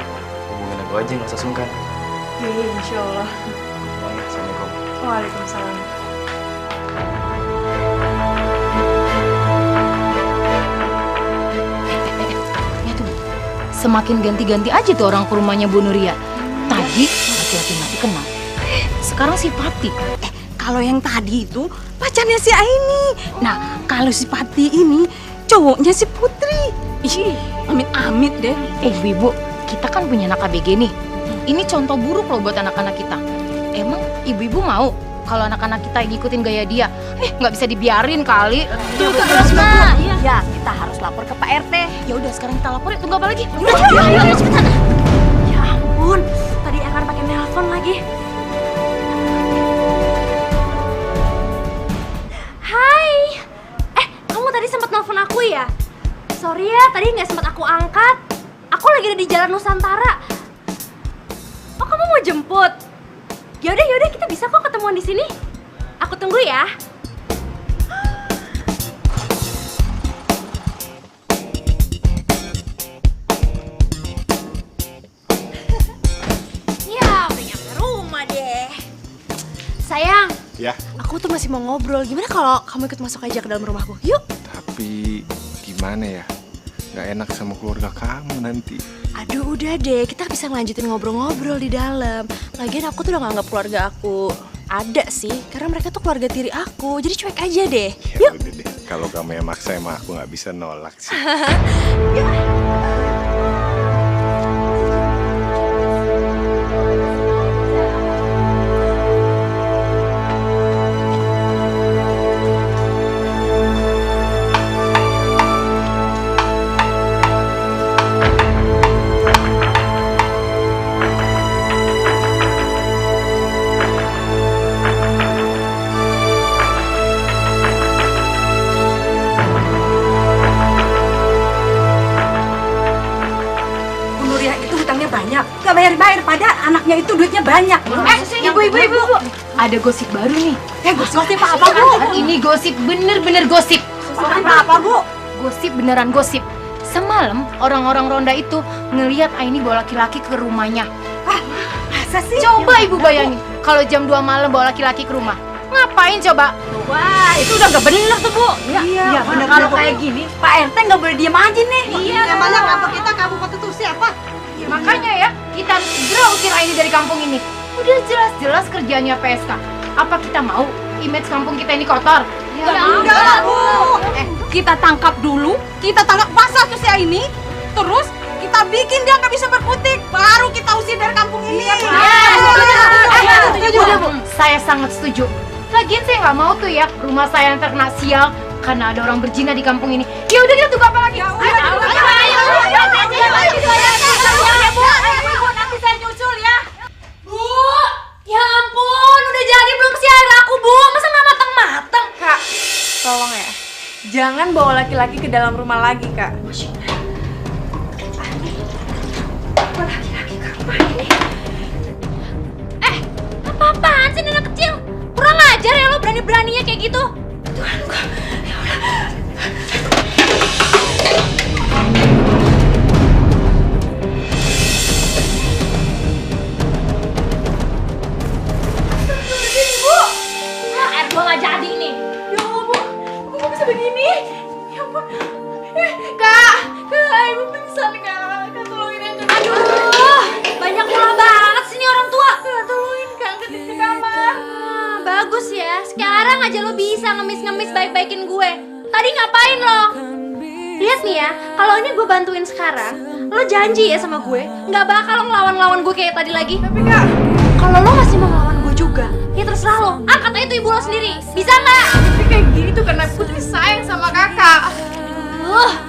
hubungin aku aja, nggak usah sungkan. Iya, insya Allah. Aku pulang ya, assalamualaikum. Waalaikumsalam. Ya tuh, semakin ganti-ganti aja tuh orang ke rumahnya Bu Nuria. Tadi laki-laki nggak dikenal, sekarang si Pati. Kalau yang tadi itu pacarnya si Aini. Nah, kalau si Pati ini cowoknya si Putri. Ih, amit-amit deh. Ibu, kita kan punya anak ABG nih. Ini contoh buruk loh buat anak-anak kita. Emang ibu-ibu mau kalau anak-anak kita ngikutin gaya dia? Nggak bisa dibiarin kali. Tuh terus mah. Ya, kita harus lapor ke Pak RT. Ya udah sekarang kita lapor ya. Tunggu apa lagi? Ayo, cepetan. Ya ampun, tadi Ekan pakai nelpon lagi. Hai. Kamu tadi sempat nelpon aku ya? Sorry ya, tadi nggak sempat aku angkat. Aku lagi ada di Jalan Nusantara. Oh, kamu mau jemput? Yaudah, kita bisa kok ketemuan di sini. Aku tunggu ya. Ya, udah nyampe rumah deh. Sayang, Ya, aku tuh masih mau ngobrol. Gimana kalau kamu ikut masuk aja ke dalam rumahku? Yuk. tapi gimana ya? Gak enak sama keluarga kamu nanti. Aduh, udah deh. Kita bisa ngelanjutin ngobrol-ngobrol di dalam. Lagian aku tuh udah nganggap keluarga aku ada sih. Karena mereka tuh keluarga tiri aku. Jadi cuek aja deh. Ya udah deh, kalau kamu yang maksa emang aku nggak bisa nolak sih. Gak bayar-bayar, pada anaknya itu duitnya banyak. Ibu. Ada gosip baru nih. Gosip apa, Bu? Ini gosip bener-bener gosip. Apa, Bu? Gosip beneran gosip. Semalam orang-orang ronda itu ngelihat Aini bawa laki-laki ke rumahnya. Masa sih? Coba ibu bayangin, kalau jam 2 malam bawa laki-laki ke rumah. Ngapain coba? Wah, itu udah gak bener tuh, Bu. Iya, bener. Kalau kayak gini, Pak RT gak boleh diem aja nih. Iya. Emangnya kantor kita kabupaten tuh siapa? Makanya ya, kita harus segera usir Aini dari kampung ini. Udah jelas-jelas kerjanya PSK. Apa kita mau image kampung kita ini kotor? Ya enggak, Bu. Kita tangkap dulu, kita tangkap pasar tuh si Aini. Terus kita bikin dia nggak bisa berkutik. Baru kita usir dari kampung ini. Udah, Bu. Saya sangat setuju. Lagian saya nggak mau tuh ya rumah saya yang terkena sial karena ada orang berzina di kampung ini. Ya udah, kita tunggu apa lagi? Ayo. Nanti saya nyusul ya. Bu, ya ampun, udah jadi belum sih air aku, Bu? Masa nggak matang-matang? Kak, tolong ya. Jangan bawa laki-laki ke dalam rumah lagi, Kak. Apa-apaan sih anak kecil? Kurang ajar ya lo berani-beraninya kayak gitu. Air gua nggak jadi nih. Ya ampun, kok bisa begini? Ya ampun. Kak, ibu pingsan, Kak. Kak, tolongin aja. Aduh, banyak ulah banget sih nih orang tua. Kak, tolongin, Kak. Angkat di kamar. Bagus ya, sekarang aja lo bisa ngemis-ngemis baik-baikin gue. Tadi ngapain lo? Lihat nih ya, kalau ini gue bantuin sekarang, lo janji ya sama gue, nggak bakal ngelawan-ngelawan gue kayak tadi lagi. Tapi, Kak, kalau lo masih mau ngelawan gue juga, ya terserah lo. Angkat aja tuh ibu lo sendiri, bisa nggak? tapi kayak gini tuh karena Putri sayang sama kakak.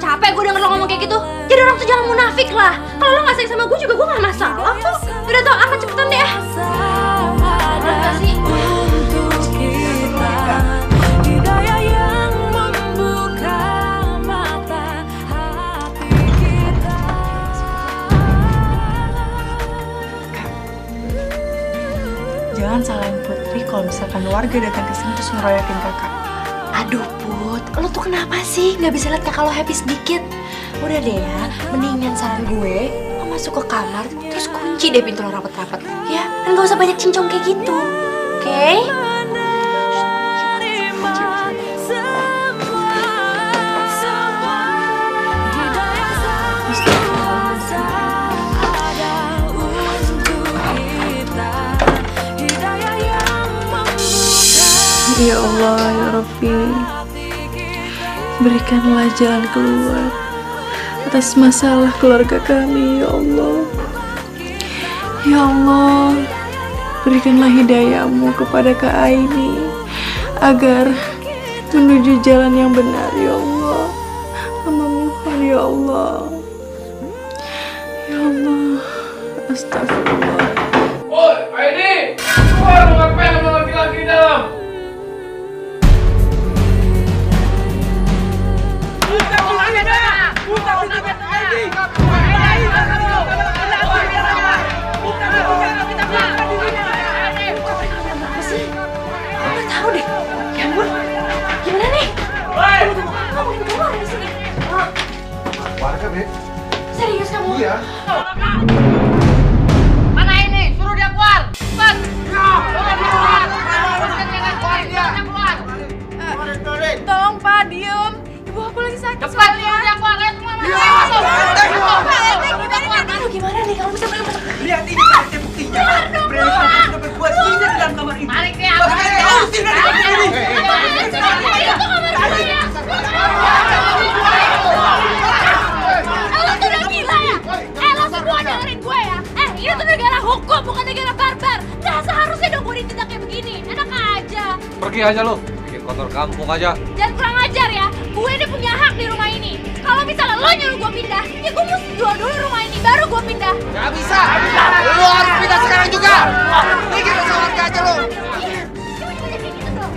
Capek gue denger lo ngomong kayak gitu. Jadi orang tuh jangan munafik lah. Kalau lo nggak sayang sama gue juga, gue nggak masalah kok. Udah tau, angkat cepetan deh. Udah nggak sih? Hidayah yang membuka mata hati kita. Jangan salahin Putri kalau misalkan warga datang ke sini terus ngeroyokin kakak. Aduh Put, lo tuh kenapa sih nggak bisa lihat kakak lo happy sedikit? Udah deh ya, mendingan saran gue, lo masuk ke kamar terus kunci deh pintu lo rapet-rapet, ya? Dan gak usah banyak cincong kayak gitu, oke? Ya Allah, ya Rabbi, berikanlah jalan keluar atas masalah keluarga kami, ya Allah. Ya Allah, berikanlah hidayah-Mu kepada Kak Aini agar menuju jalan yang benar, ya Allah. Hamba mohon, ya Allah. Ya Allah, astagfirullah. Oi, Aini, keluar, lu ngapain sama laki-laki di dalam? Tahu deh, ya ampun, gimana nih? Kamu keluar dari sini. Warga, Be. Serius kamu? Iya. Mana ini? Suruh dia keluar. Cepat. Tolong Pak, diem. Ibu aku lagi sakit. Cepat, suruh dia keluar. Ayo semua masuk. Aduh, gimana nih kalau bisa masuk? Lihat ini ada buktinya. Berani kamu sudah berbuat zina di dalam kamar ini. Tarik dia. Usir dari kamar ini. Lo tuh udah gila ya? Lo semua dengerin gue ya? Ini tuh negara hukum, bukan negara barbar. Gak seharusnya dong gue ditindak kayak begini. Enak aja. Pergi aja lu, bikin kotor kampung aja. Jangan kurang ajar ya. Gue ini punya hak di rumah ini. Kalau misalnya lo nyuruh gue pindah, ya gue mesti jual dulu rumah ini, baru gue pindah. Gak bisa. Lu harus pindah sekarang juga. Bikin pesawat aja lu.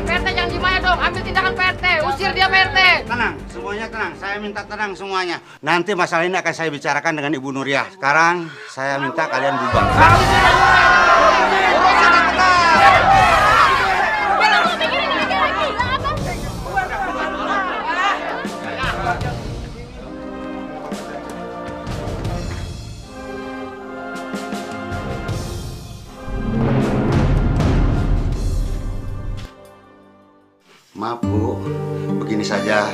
PRT jangan gimana dong, ambil tindakan PRT. Usir dia PRT. Tenang, semuanya tenang. Saya minta tenang semuanya. Nanti masalah ini akan saya bicarakan dengan Ibu Nuriah. Sekarang saya minta kalian bubar. Maaf Bu, begini saja.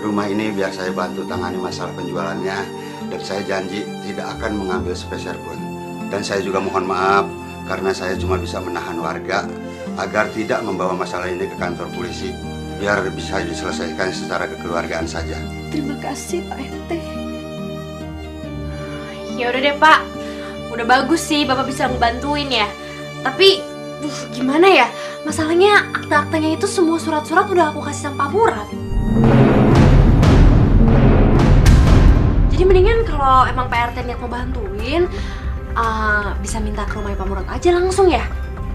Rumah ini biar saya bantu tangani masalah penjualannya. Dan saya janji tidak akan mengambil sepeser pun. Dan saya juga mohon maaf karena saya cuma bisa menahan warga agar tidak membawa masalah ini ke kantor polisi. Biar bisa diselesaikan secara kekeluargaan saja. Terima kasih Pak RT. Ya udah deh Pak, udah bagus sih Bapak bisa ngebantuin ya. Tapi, gimana ya? Masalahnya akta-aktanya itu semua surat-surat udah aku kasih sama Pak Murad. Jadi mendingan kalau emang Pak RT niat mau bantuin, bisa minta ke rumah Pak Murad aja langsung ya.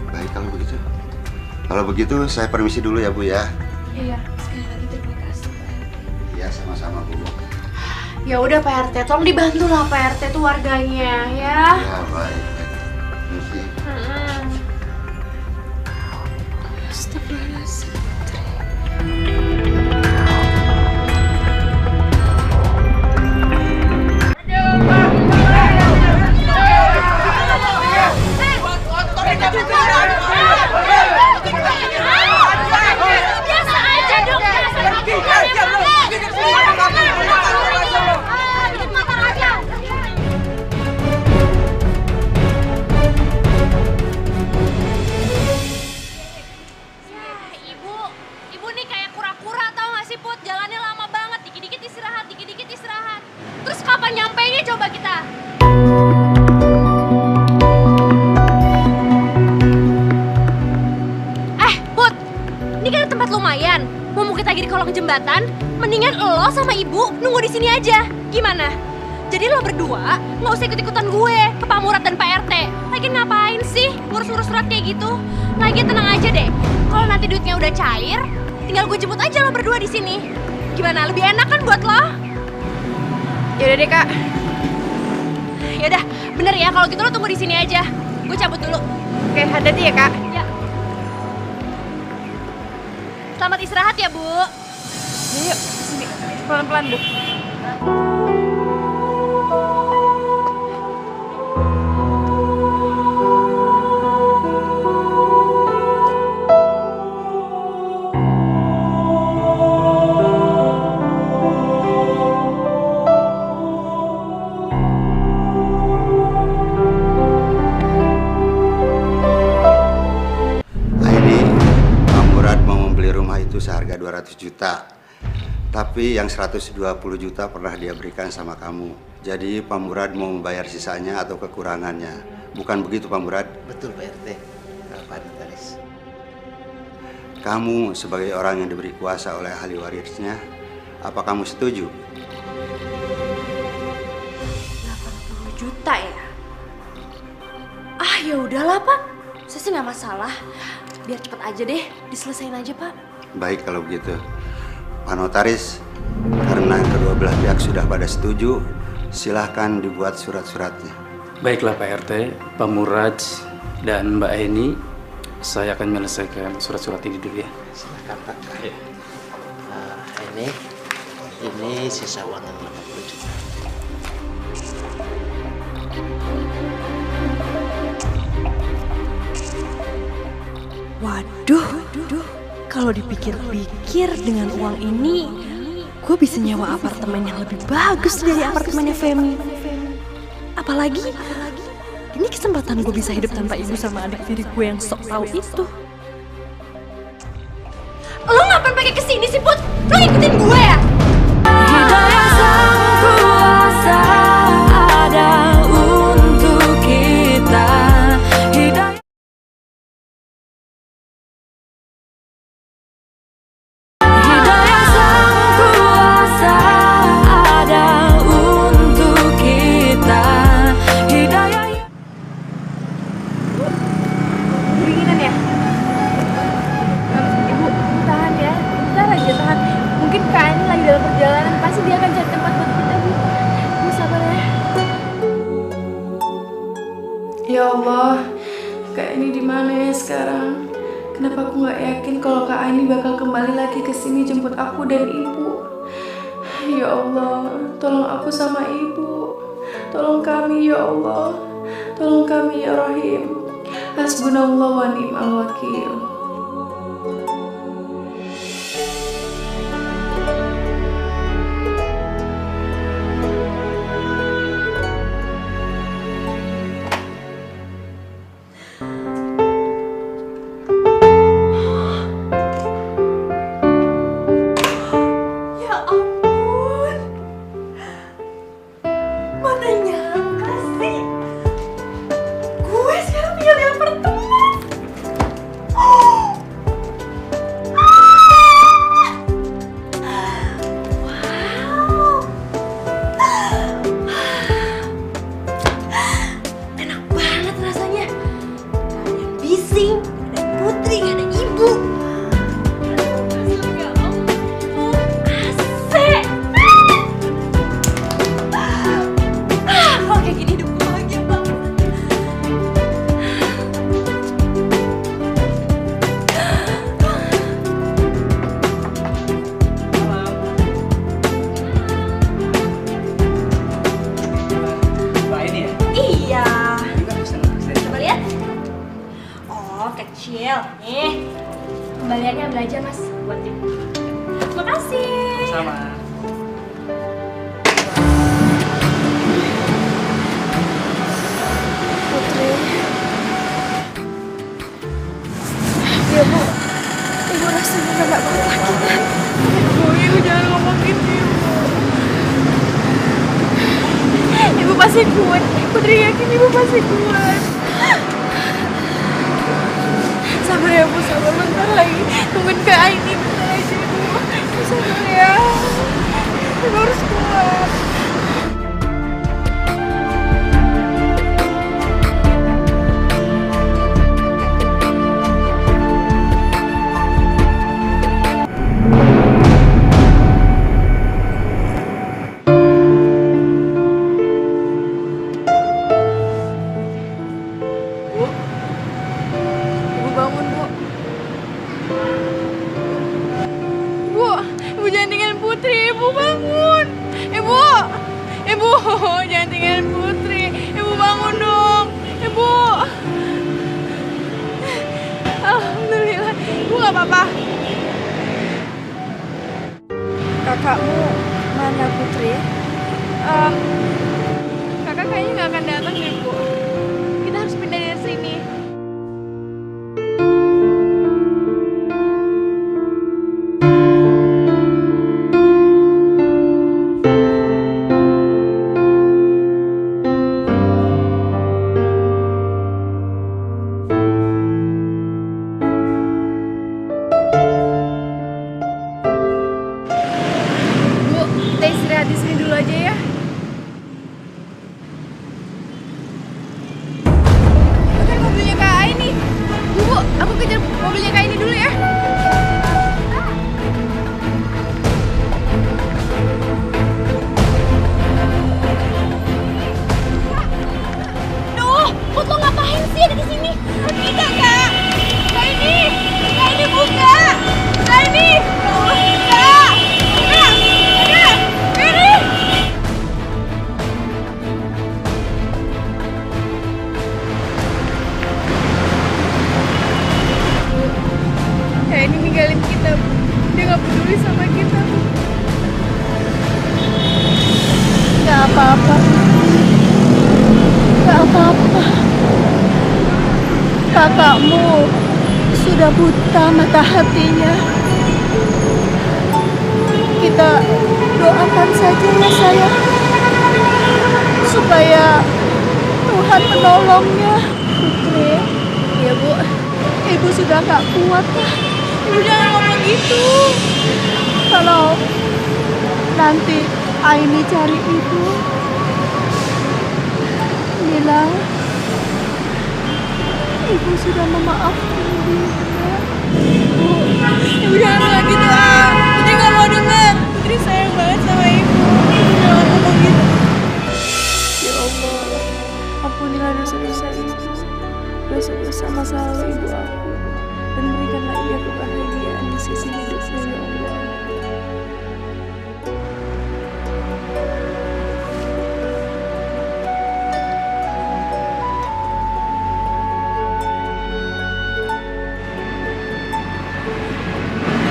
Baik kalau begitu. Kalau begitu saya permisi dulu ya Bu ya. Iya, sekali lagi terima kasih Pak. Iya sama-sama Bu. Ya udah Pak RT, tolong dibantu lah Pak RT tuh warganya ya. Ya baik. Permisi. Astagfirullahaladzim. Biasa aja dong, Ibu nih kayak kura-kura tau gak sih Put? Jalannya lama banget, dikit-dikit istirahat. Terus kapan nyampainya coba kita? Put, ini kan tempat lumayan. Mumpung kita lagi di kolong jembatan, mendingan lo sama ibu nunggu di sini aja. Gimana? Jadi lo berdua nggak usah ikut-ikutan gue ke Pak Murad dan Pak RT. Lagi ngapain sih ngurus-ngurus surat kayak gitu? Lagi tenang aja deh. Kalau nanti duitnya udah cair, tinggal gue jemput aja lo berdua di sini. Gimana? Lebih enak kan buat lo? Yaudah deh Kak. Yaudah, bener ya kalau gitu lo tunggu di sini aja. Gue cabut dulu. Oke, hati-hati ya Kak. Ya. Selamat istirahat ya Bu. Yuk, sini. Pelan-pelan, Bu. Seharga 200 juta. Tapi yang 120 juta pernah dia berikan sama kamu. Jadi Pak Murad mau membayar sisanya atau kekurangannya. Bukan begitu Pak Murad? Betul Pak RT. Pak Notaris. Kamu sebagai orang yang diberi kuasa oleh ahli warisnya, apa kamu setuju? 80 juta ya? Ah ya udahlah Pak. Saya sih nggak masalah. Biar cepet aja deh, diselesain aja Pak. Baik kalau begitu, Pak Notaris, karena kedua belah pihak sudah pada setuju, silahkan dibuat surat-suratnya. Baiklah Pak RT, Pak Murad dan Mbak Eni, saya akan menyelesaikan surat-surat ini dulu ya. Silakan Pak. Ya. Ini sisa uang 80 juta. Waduh. Kalau dipikir-pikir dengan uang ini, gue bisa nyewa apartemen yang lebih bagus dari apartemennya Femi. Apalagi, ini kesempatan gue bisa hidup tanpa ibu sama adik tiri gue yang sok tahu itu. Lo ngapain pakai kesini sih, Put? Lo ngikutin gue ya? Hidayah Sang Kuasa ada untuk kita. Hidayah Ya Allah, Kak ini di mana ya sekarang? Kenapa aku nggak yakin kalau Kak Aini bakal kembali lagi ke sini jemput aku dan ibu? Ya Allah, tolong aku sama ibu. Tolong kami ya Allah. Tolong kami ya Rahim. Hasbunallah wa ni'mal wakil. Kembaliannya ambil aja Mas, buat ibu. Terima kasih. Sama. Putri. Ya Bu, Ibu rasanya udah gak kuat lagi kan? Ibu jangan ngomong gitu Ibu pasti kuat. Putri yakin Ibu pasti kuat. Sabar ya Bu, sabar bentar lagi. Tungguin Kak Aini bentar aja Bu. Sabar ya. Ibu harus kuat. Ibu jangan tinggalin Putri, Ibu bangun. Ibu, Ibu, jangan tinggalin Putri. Ibu bangun dong. Ibu. Alhamdulillah, Ibu gak apa-apa. Kakakmu mana Putri? Kakak kayaknya gak akan datang deh, Bu. Kita harus pindah dari sini. Bu, kita istirahat di sini dulu aja ya. Kan mobilnya Kak Aini. Bu, aku kejar mobilnya Kak Aini dulu ya. Duh, Put lo ngapain sih ada di sini? Tidak, Kak. Kak Aini buka. Kak Aini. Kak. Kak Aini ninggalin kita, Bu. Dia gak peduli sama kita, Bu. Gak apa-apa. Gak apa-apa. Kakakmu sudah buta mata hatinya. Kita doakan saja ya sayang, supaya Tuhan menolongnya. Putri, Iya, Bu. Ibu sudah gak kuat lah. Ibu jangan ngomong gitu. Kalau nanti Aini cari ibu, bilang ibu sudah memaafkan dia. Ibu jangan ngomong gitu, ah. Putri gak mau denger. Putri sayang banget sama Ibu. Ibu jangan ngomong gitu. Ya Allah, ampunilah dosa-dosa Ibu, dosa-dosa masa lalu Ibu aku, dan berikanlah ia kebahagiaan di sisi hidupnya, ya Allah.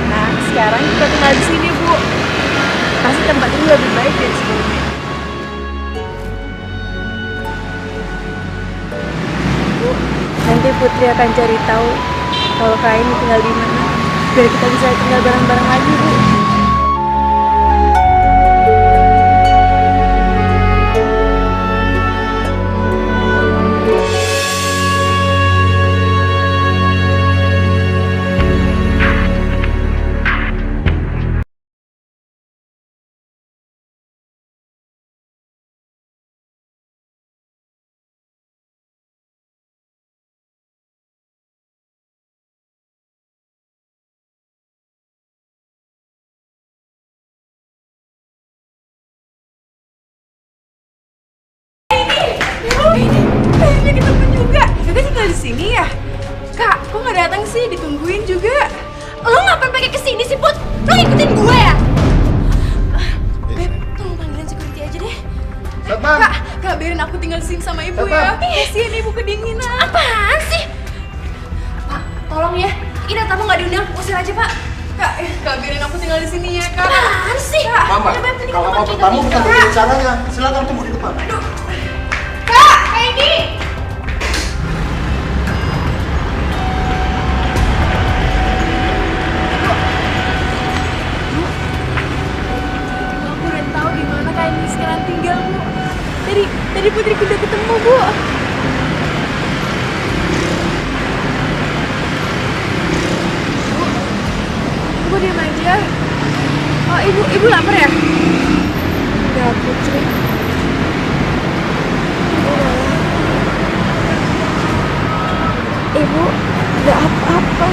Nah, sekarang kita tinggal di sini, Bu. Pasti tempat ini lebih baik dari sebelumnya. Bu, nanti Putri akan cari tahu kalau Kak Aini tinggal di mana, biar kita bisa tinggal bareng-bareng lagi, Bu. Akhirnya ketemu juga. Kakak tinggal di sini ya? Kak, kok nggak datang sih? Ditungguin juga. Lo ngapain pakai kesini sih, Put? Lo ngikutin gue ya? Beb, tolong panggilin security aja deh. Kak, biarin aku tinggal di sini sama Ibu ya. Kasian Ibu kedinginan. Apaan sih? Pak, tolong ya. Ini tamu nggak diundang, usir aja, Pak. Kak, biarin aku tinggal di sini ya, Kak. Apaan sih? Mama, kalau mau bertamu bukan begini caranya. Silakan tunggu di depan. Kak, Aini. Aku udah tahu di mana Kak Aini sekarang tinggal, Bu. Tadi Putriku udah ketemu, Bu. Ibu diam aja. Oh, Ibu lapar ya? Enggak, Putri. Ibu enggak apa-apa.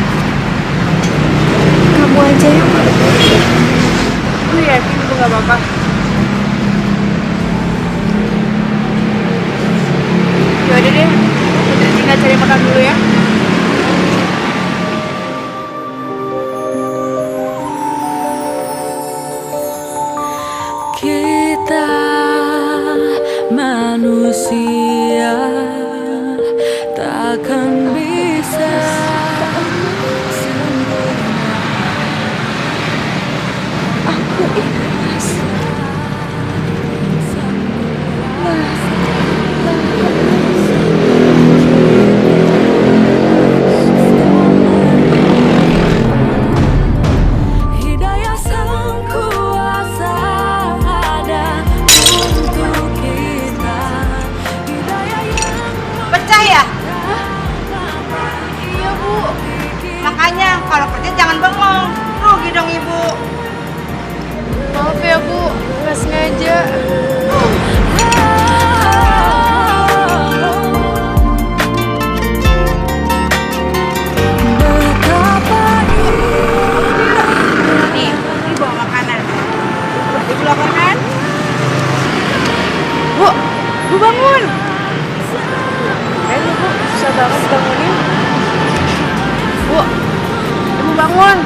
Kamu aja yang pergi. Lu yakin Ibu nggak apa-apa? Yaudah deh, Putri tinggal cari makan dulu ya. manusia takkan bisa Aku ikhlas. hidayah sang kuasa ada untuk kita. Hidayah yang Pecah ya? Iya, Bu. Makanya kalau kerja jangan bengong. Rugi dong Ibu. Maaf ya, Bu. Nggak sengaja. Nih, ini bawa makanan. Ibu lapar kan? Bu, Bu bangun. Bu, susah banget bangunin. Bu, Ibu bangun.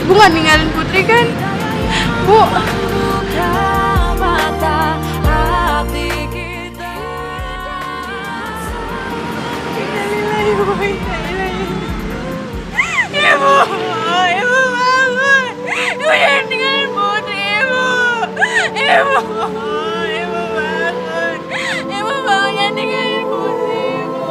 Ibu nggak ninggalin Putri kan? Bu. mata hati kita. Ibu bangun. Ibu bangun. Ibu jangan tinggalin Putri, Ibu. Ibu bangun. Ibu bangun, jangan tinggalin Putri, Ibu.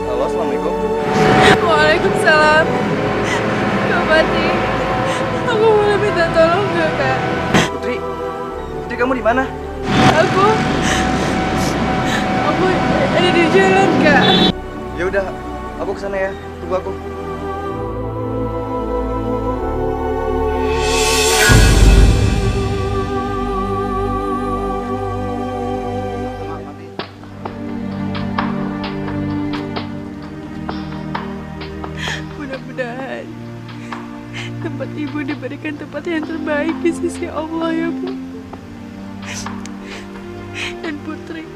Halo, assalamualaikum. Waalaikumsalam. Kak Pati, aku boleh minta tolong nggak, Kak? Putri, kamu di mana? Aku ada di jalan, Kak. Ya udah, aku kesana ya. Tunggu aku. Mudah-mudahan tempat Ibu diberikan tempat yang terbaik di sisi Allah ya, Bu. Dan Putri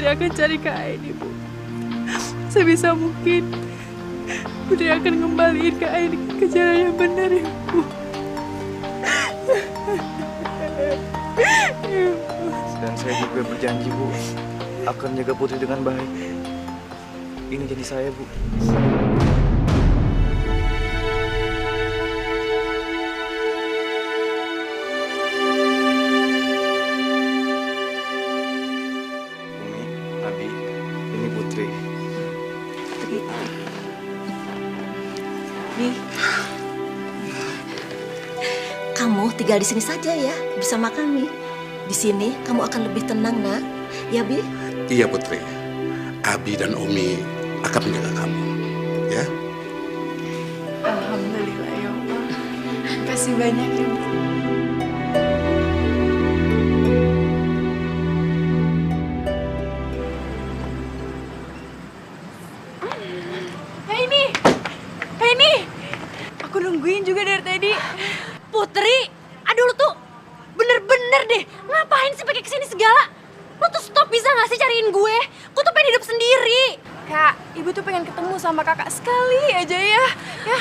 akan cari Kak Aini, Bu. Sebisa mungkin Putri akan ngembaliin Kak Aini ke jalan yang benar ya, Bu. Dan saya juga berjanji, Bu, akan menjaga Putri dengan baik. Ini janji saya, Bu. Umi, Abi, ini Putri. Nih, kamu tinggal di sini saja ya bersama kami. Di sini kamu akan lebih tenang, Nak. Ya, Bi? Iya Putri, Abi dan Umi akan menjaga kamu, ya. Alhamdulillah ya Allah. Kasih banyak ya, Bu. Hei ini, aku nungguin juga dari tadi. Putri, aduh lu tuh bener-bener deh. Ngapain sih pakai kesini segala? Lu tuh stop bisa gak sih cariin gue? Gue tuh pengen hidup sendiri. Kak, Ibu tuh pengen ketemu sama kakak sekali aja ya. Ya.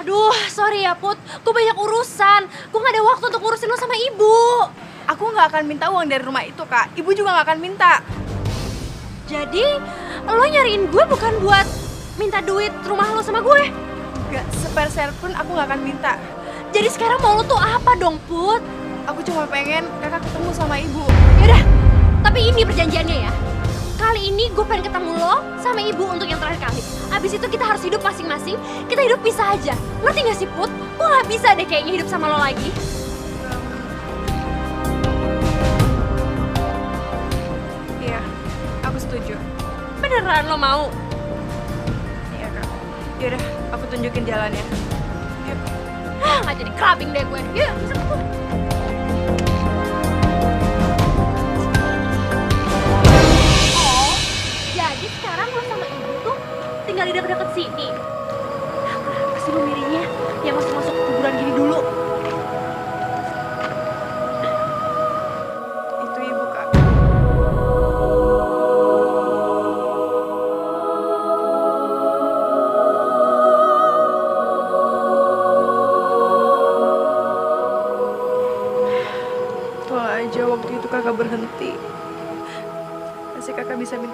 Aduh, sorry ya Put. Gue banyak urusan. Gue gak ada waktu untuk ngurusin lo sama Ibu. Aku gak akan minta uang dari rumah itu, Kak. Ibu juga gak akan minta. Jadi, lo nyariin gue bukan buat minta duit rumah lo sama gue? Gak sepersen pun aku gak akan minta. Jadi sekarang mau lo tuh apa dong, Put? Aku cuma pengen kakak ketemu sama Ibu. Yaudah, tapi ini perjanjiannya ya. Kali ini gue pengen ketemu lo sama Ibu untuk yang terakhir kali. Abis itu kita harus hidup masing-masing. Kita hidup pisah aja. Ngerti gak sih, Put? Gue gak bisa deh kayaknya hidup sama lo lagi. Iya, aku setuju. Beneran lo mau? Iya, Kak. Yaudah, aku tunjukin jalannya. Yuk. Gak jadi clubbing deh gue. Yuk, bisa gue. Oh, jadi sekarang lo sama Ibu tuh tinggal di deket-deket sini?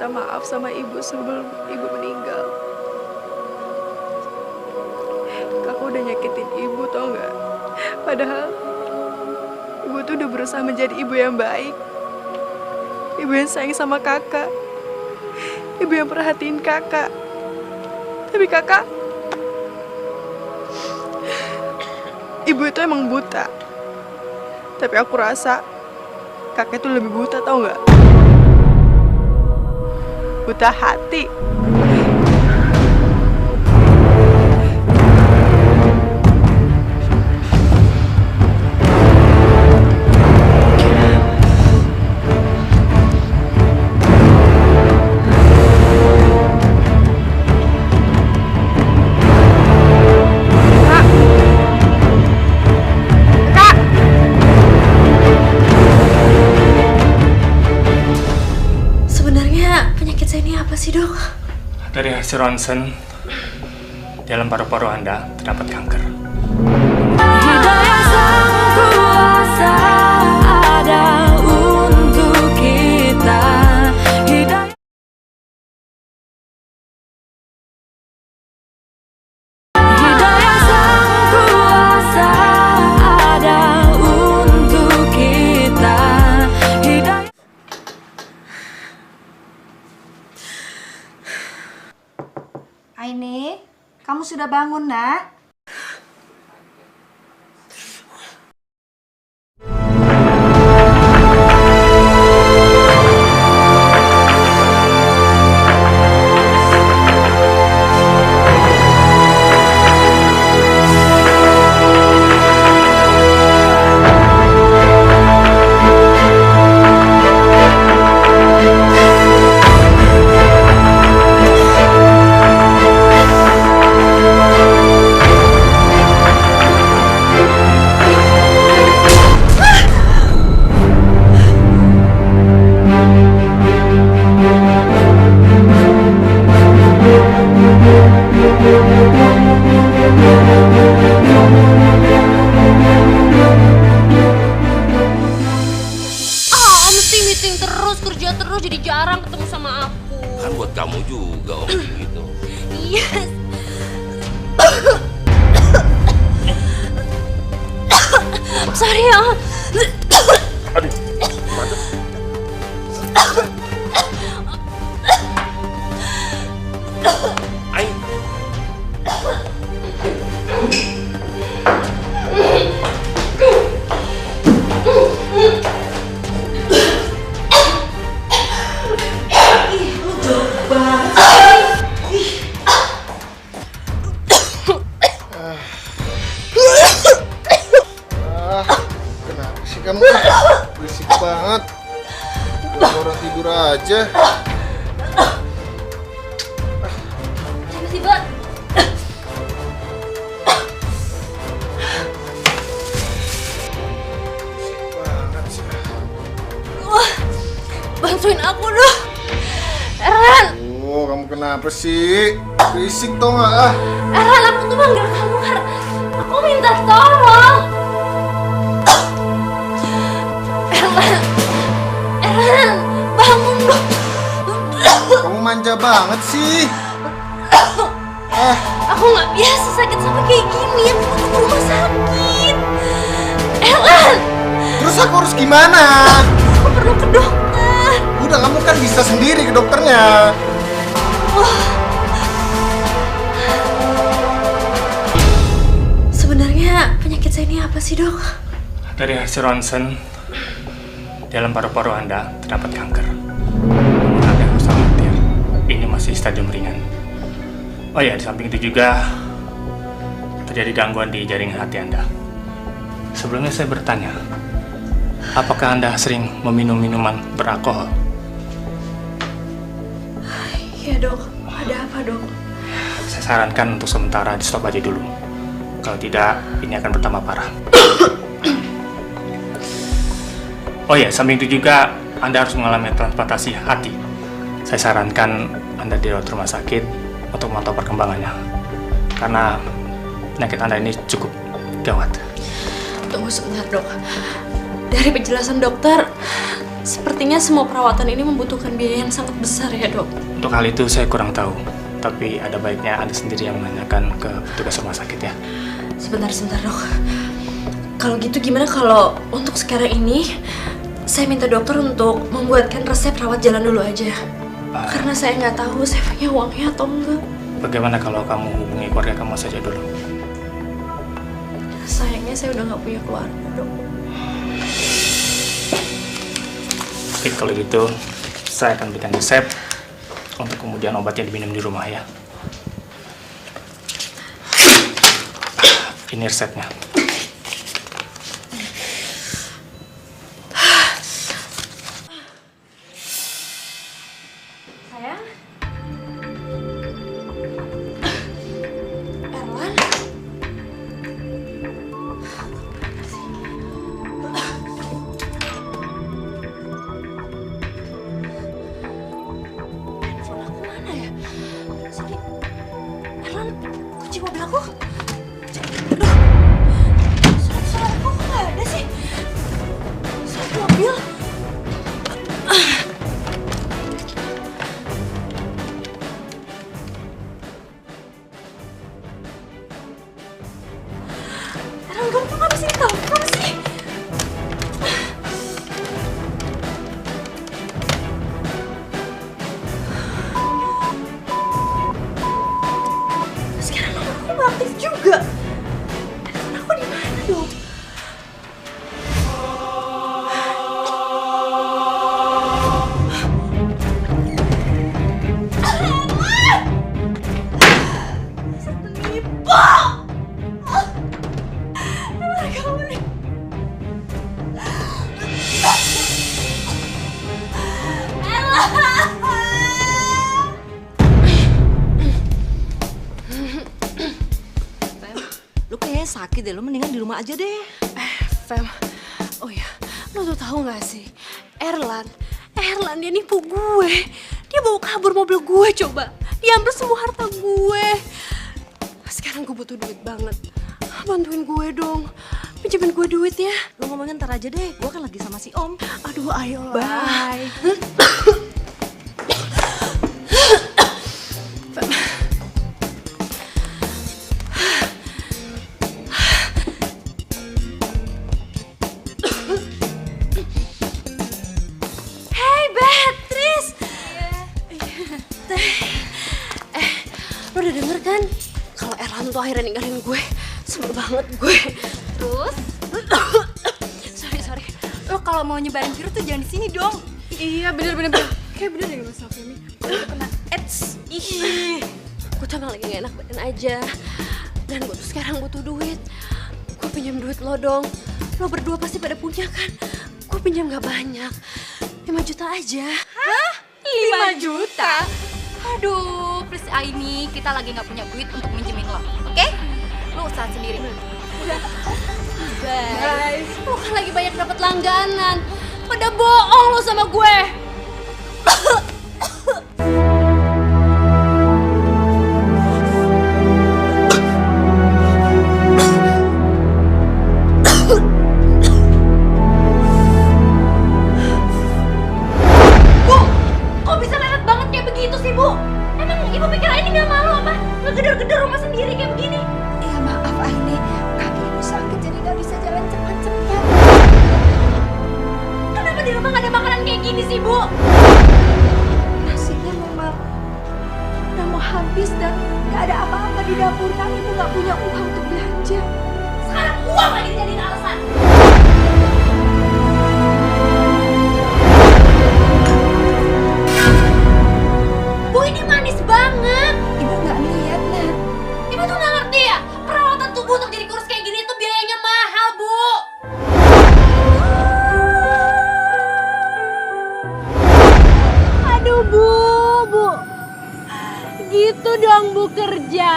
maaf sama ibu sebelum ibu meninggal. Kakak udah nyakitin ibu, tau nggak? Padahal ibu tuh udah berusaha menjadi ibu yang baik, ibu yang sayang sama kakak, ibu yang perhatiin kakak. Tapi kakak, ibu itu emang buta. Tapi aku rasa kakek tuh lebih buta, tau nggak? Buta hati. Dari hasil ronsen, dalam paru-paru Anda terdapat kanker. Hidayah Sang Kuasa ada untuk kita. Hidayah Sang Kuasa ada untuk kita. Aini, kamu sudah bangun, Nak? Kerja terus jadi jarang ketemu sama aku. Kan buat kamu juga om gitu. Iya. Sorry ya. Aduh, gimana? Ayo. Kenapa sih kamu? Berisik banget. Orang tidur aja. Kenapa sih, Bang? Banget sih. Wah, bantuin aku dong. Erhan. Oh, kamu kenapa sih? Berisik tau nggak ah? Erhan, aku tuh manggil kamu karena aku minta tolong. Erhan, bangun dong. Kamu manja banget sih. Aku nggak biasa sakit sampai kayak gini. Aku butuh ke rumah sakit. Erhan. Terus aku harus gimana? Aku perlu ke dokter. Udah, kamu kan bisa sendiri ke dokternya. Sebenarnya penyakit saya ini apa sih, Dok? Dari hasil ronsen, dalam paru-paru Anda terdapat kanker. Anda harus khawatir, ini masih stadium ringan. Oh ya, di samping itu juga terjadi gangguan di jaringan hati Anda. Sebelumnya saya bertanya, apakah Anda sering meminum minuman beralkohol? Iya, Dok. Ada apa, Dok? Saya sarankan untuk sementara di stop aja dulu. Kalau tidak, ini akan bertambah parah. Oh ya, samping itu juga Anda harus mengalami transplantasi hati. Saya sarankan Anda dirawat rumah sakit untuk memantau perkembangannya. Karena penyakit Anda ini cukup gawat. Tunggu sebentar, Dok. Dari penjelasan dokter, Sepertinya semua perawatan ini membutuhkan biaya yang sangat besar ya, Dok. Untuk hal itu saya kurang tahu. Tapi ada baiknya Anda sendiri yang menanyakan ke petugas rumah sakit ya. Sebentar, Dok. Kalau gitu gimana kalau untuk sekarang ini saya minta dokter untuk membuatkan resep rawat jalan dulu aja. Karena saya nggak tahu saya punya uangnya atau enggak. Bagaimana kalau kamu hubungi keluarga kamu saja dulu? Sayangnya saya udah nggak punya keluarga, Dok. Oke, kalau gitu saya akan berikan resep untuk kemudian obatnya diminum di rumah ya. Ini resepnya. Sayang. Erwan. Handphone aku mana ya? Sini. Erwan, kunci mobil aku. Aduh. Surat aku kok nggak ada sih? Surat mobil. Erwan, kamu kenapa sih? Kenapa sih? Sekarang nomor aku nggak aktif juga. Telepon aku di mana dong? Bisa penipu! Lu kayaknya sakit deh, lu mendingan di rumah aja deh. Fem, oh ya, lo tuh tahu nggak sih, Erlan dia nipu gue. Dia bawa kabur mobil gue, coba. Dia ambil semua harta gue. Sekarang gue butuh duit banget. Bantuin gue dong. Pinjemin gue duit ya. Lu ngomongin ntar aja deh, gue kan lagi sama si Om. Aduh, ayolah. Bye. Hey, Beatrice. Lo udah denger kan? Kalau Erlan tuh akhirnya ninggalin gue. Sebel banget gue. Terus? Sorry. Lo kalau mau nyebarin virus tuh jangan di sini dong. Iya, bener. Kayak bener deh Mas Femi. Gue kena AIDS. Ih, gue tuh emang lagi gak enak badan aja. Dan gue tuh sekarang butuh duit. Gue pinjam duit lo dong. Lo berdua pasti pada punya kan? Gue pinjam gak banyak. 5 juta aja. Hah? 5 juta? Aduh, please Aini, kita lagi nggak punya duit untuk minjemin lo, oke? Lo usaha sendiri. Guys, lo kan lagi banyak dapat langganan. Pada bohong lo sama gue. Bu, emang ibu pikir Aini gak malu apa? Ngegedor-gedor rumah sendiri kayak begini? Iya maaf Aini, kaki ibu sakit jadi gak bisa jalan cepat-cepat. Kenapa di rumah gak ada makanan kayak gini sih, Bu? Nasinya memang udah mau habis dan gak ada apa-apa di dapur kan ibu gak punya uang untuk belanja. Sekarang uang lagi jadiin alasan. Bu, ini manis banget. Ibu gak lihat, Nat. Ibu tuh gak ngerti ya? Perawatan tubuh untuk jadi kurus kayak gini tuh biayanya mahal, Bu. Aduh, Bu. Gitu dong Bu kerja.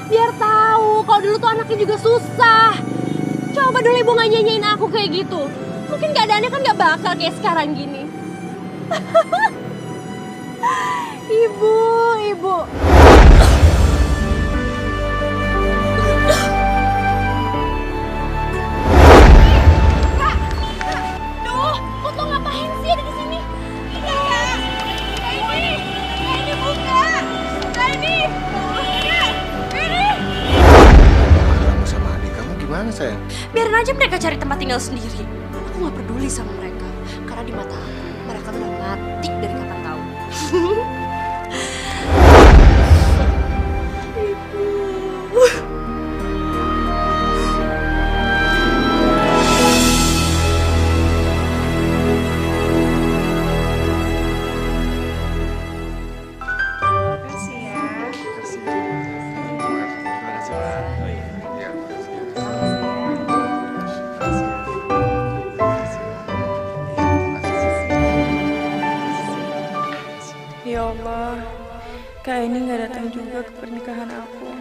Biar tahu kalau dulu tuh anaknya juga susah. Coba dulu Ibu gak nyanyiin aku kayak gitu. Mungkin keadaannya kan gak bakal kayak sekarang gini. Ibu. Duh, lo tuh ngapain sih ada di sayang? Biarin aja mereka cari tempat tinggal sendiri. Aku nggak peduli sama mereka. Karena di mata aku, mereka tuh udah mati dari kapan tahu. Ya Allah, Kak ini nggak datang juga ke pernikahan aku.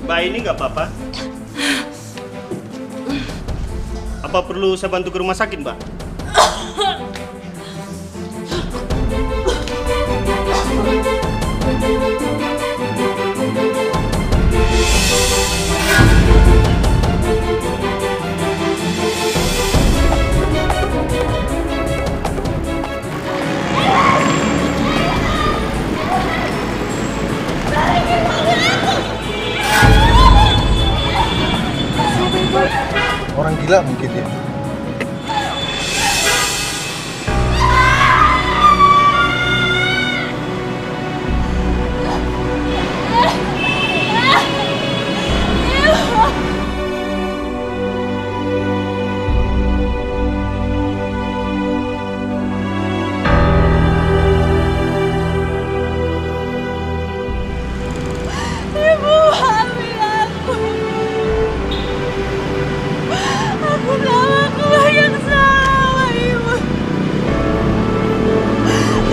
Mbak ini nggak apa-apa? Apa perlu saya bantu ke rumah sakit, Mbak? Orang gila mungkin ya. Ibu, ambil aku. Aku tahu aku banyak salah, Ibu.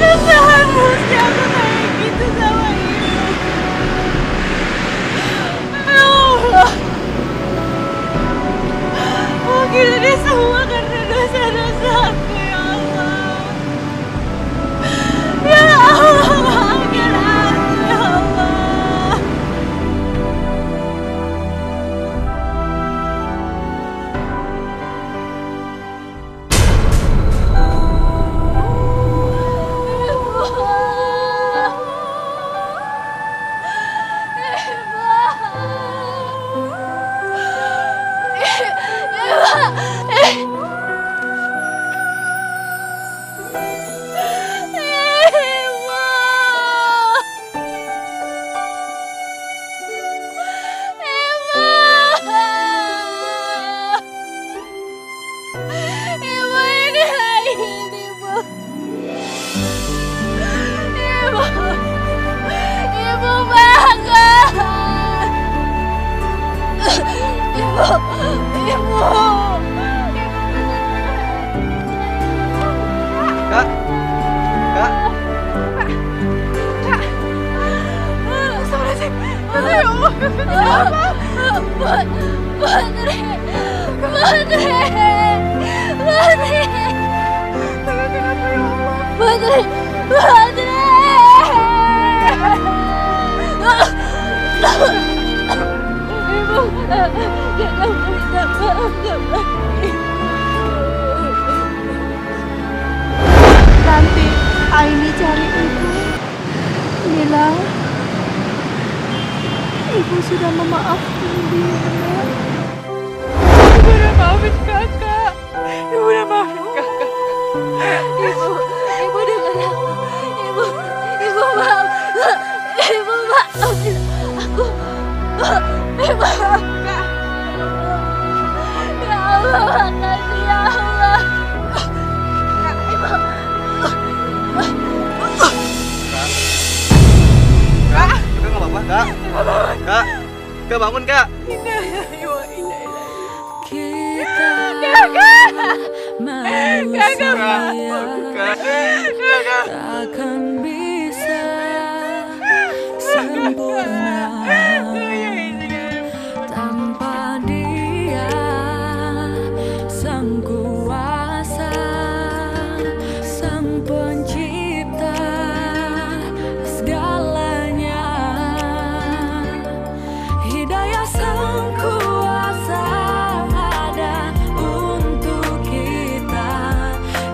Dan seharusnya aku kayak gitu sama Ibu. Ya Allah. Mungkin ini semua karena dosa-dosa aku, ya Allah. Ya Allah, maafkan aku, ya Allah. Kak, Kak. Nanti Aini cari ibu, bilang ibu sudah memaafkan dia. Ibu udah maafin kakak. Ibu udah maafin kakak. Ibu dengar aku. Ibu maaf. Ibu maafin aku. Ya Allah, makasih ya Allah. Kak, nggak apa-apa, Kak. Kak, bangun, Kak. Takkan bisa sempurna tanpa Dia, Sang Kuasa, Sang Pencipta segalanya. Hidayah Sang Kuasa ada untuk kita,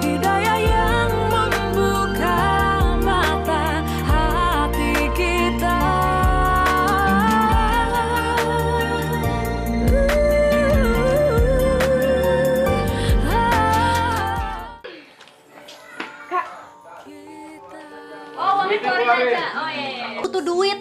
hidayah yang membuka mata hati kita. Oh, uangnya keluarin aja. Oh iya. Butuh duit.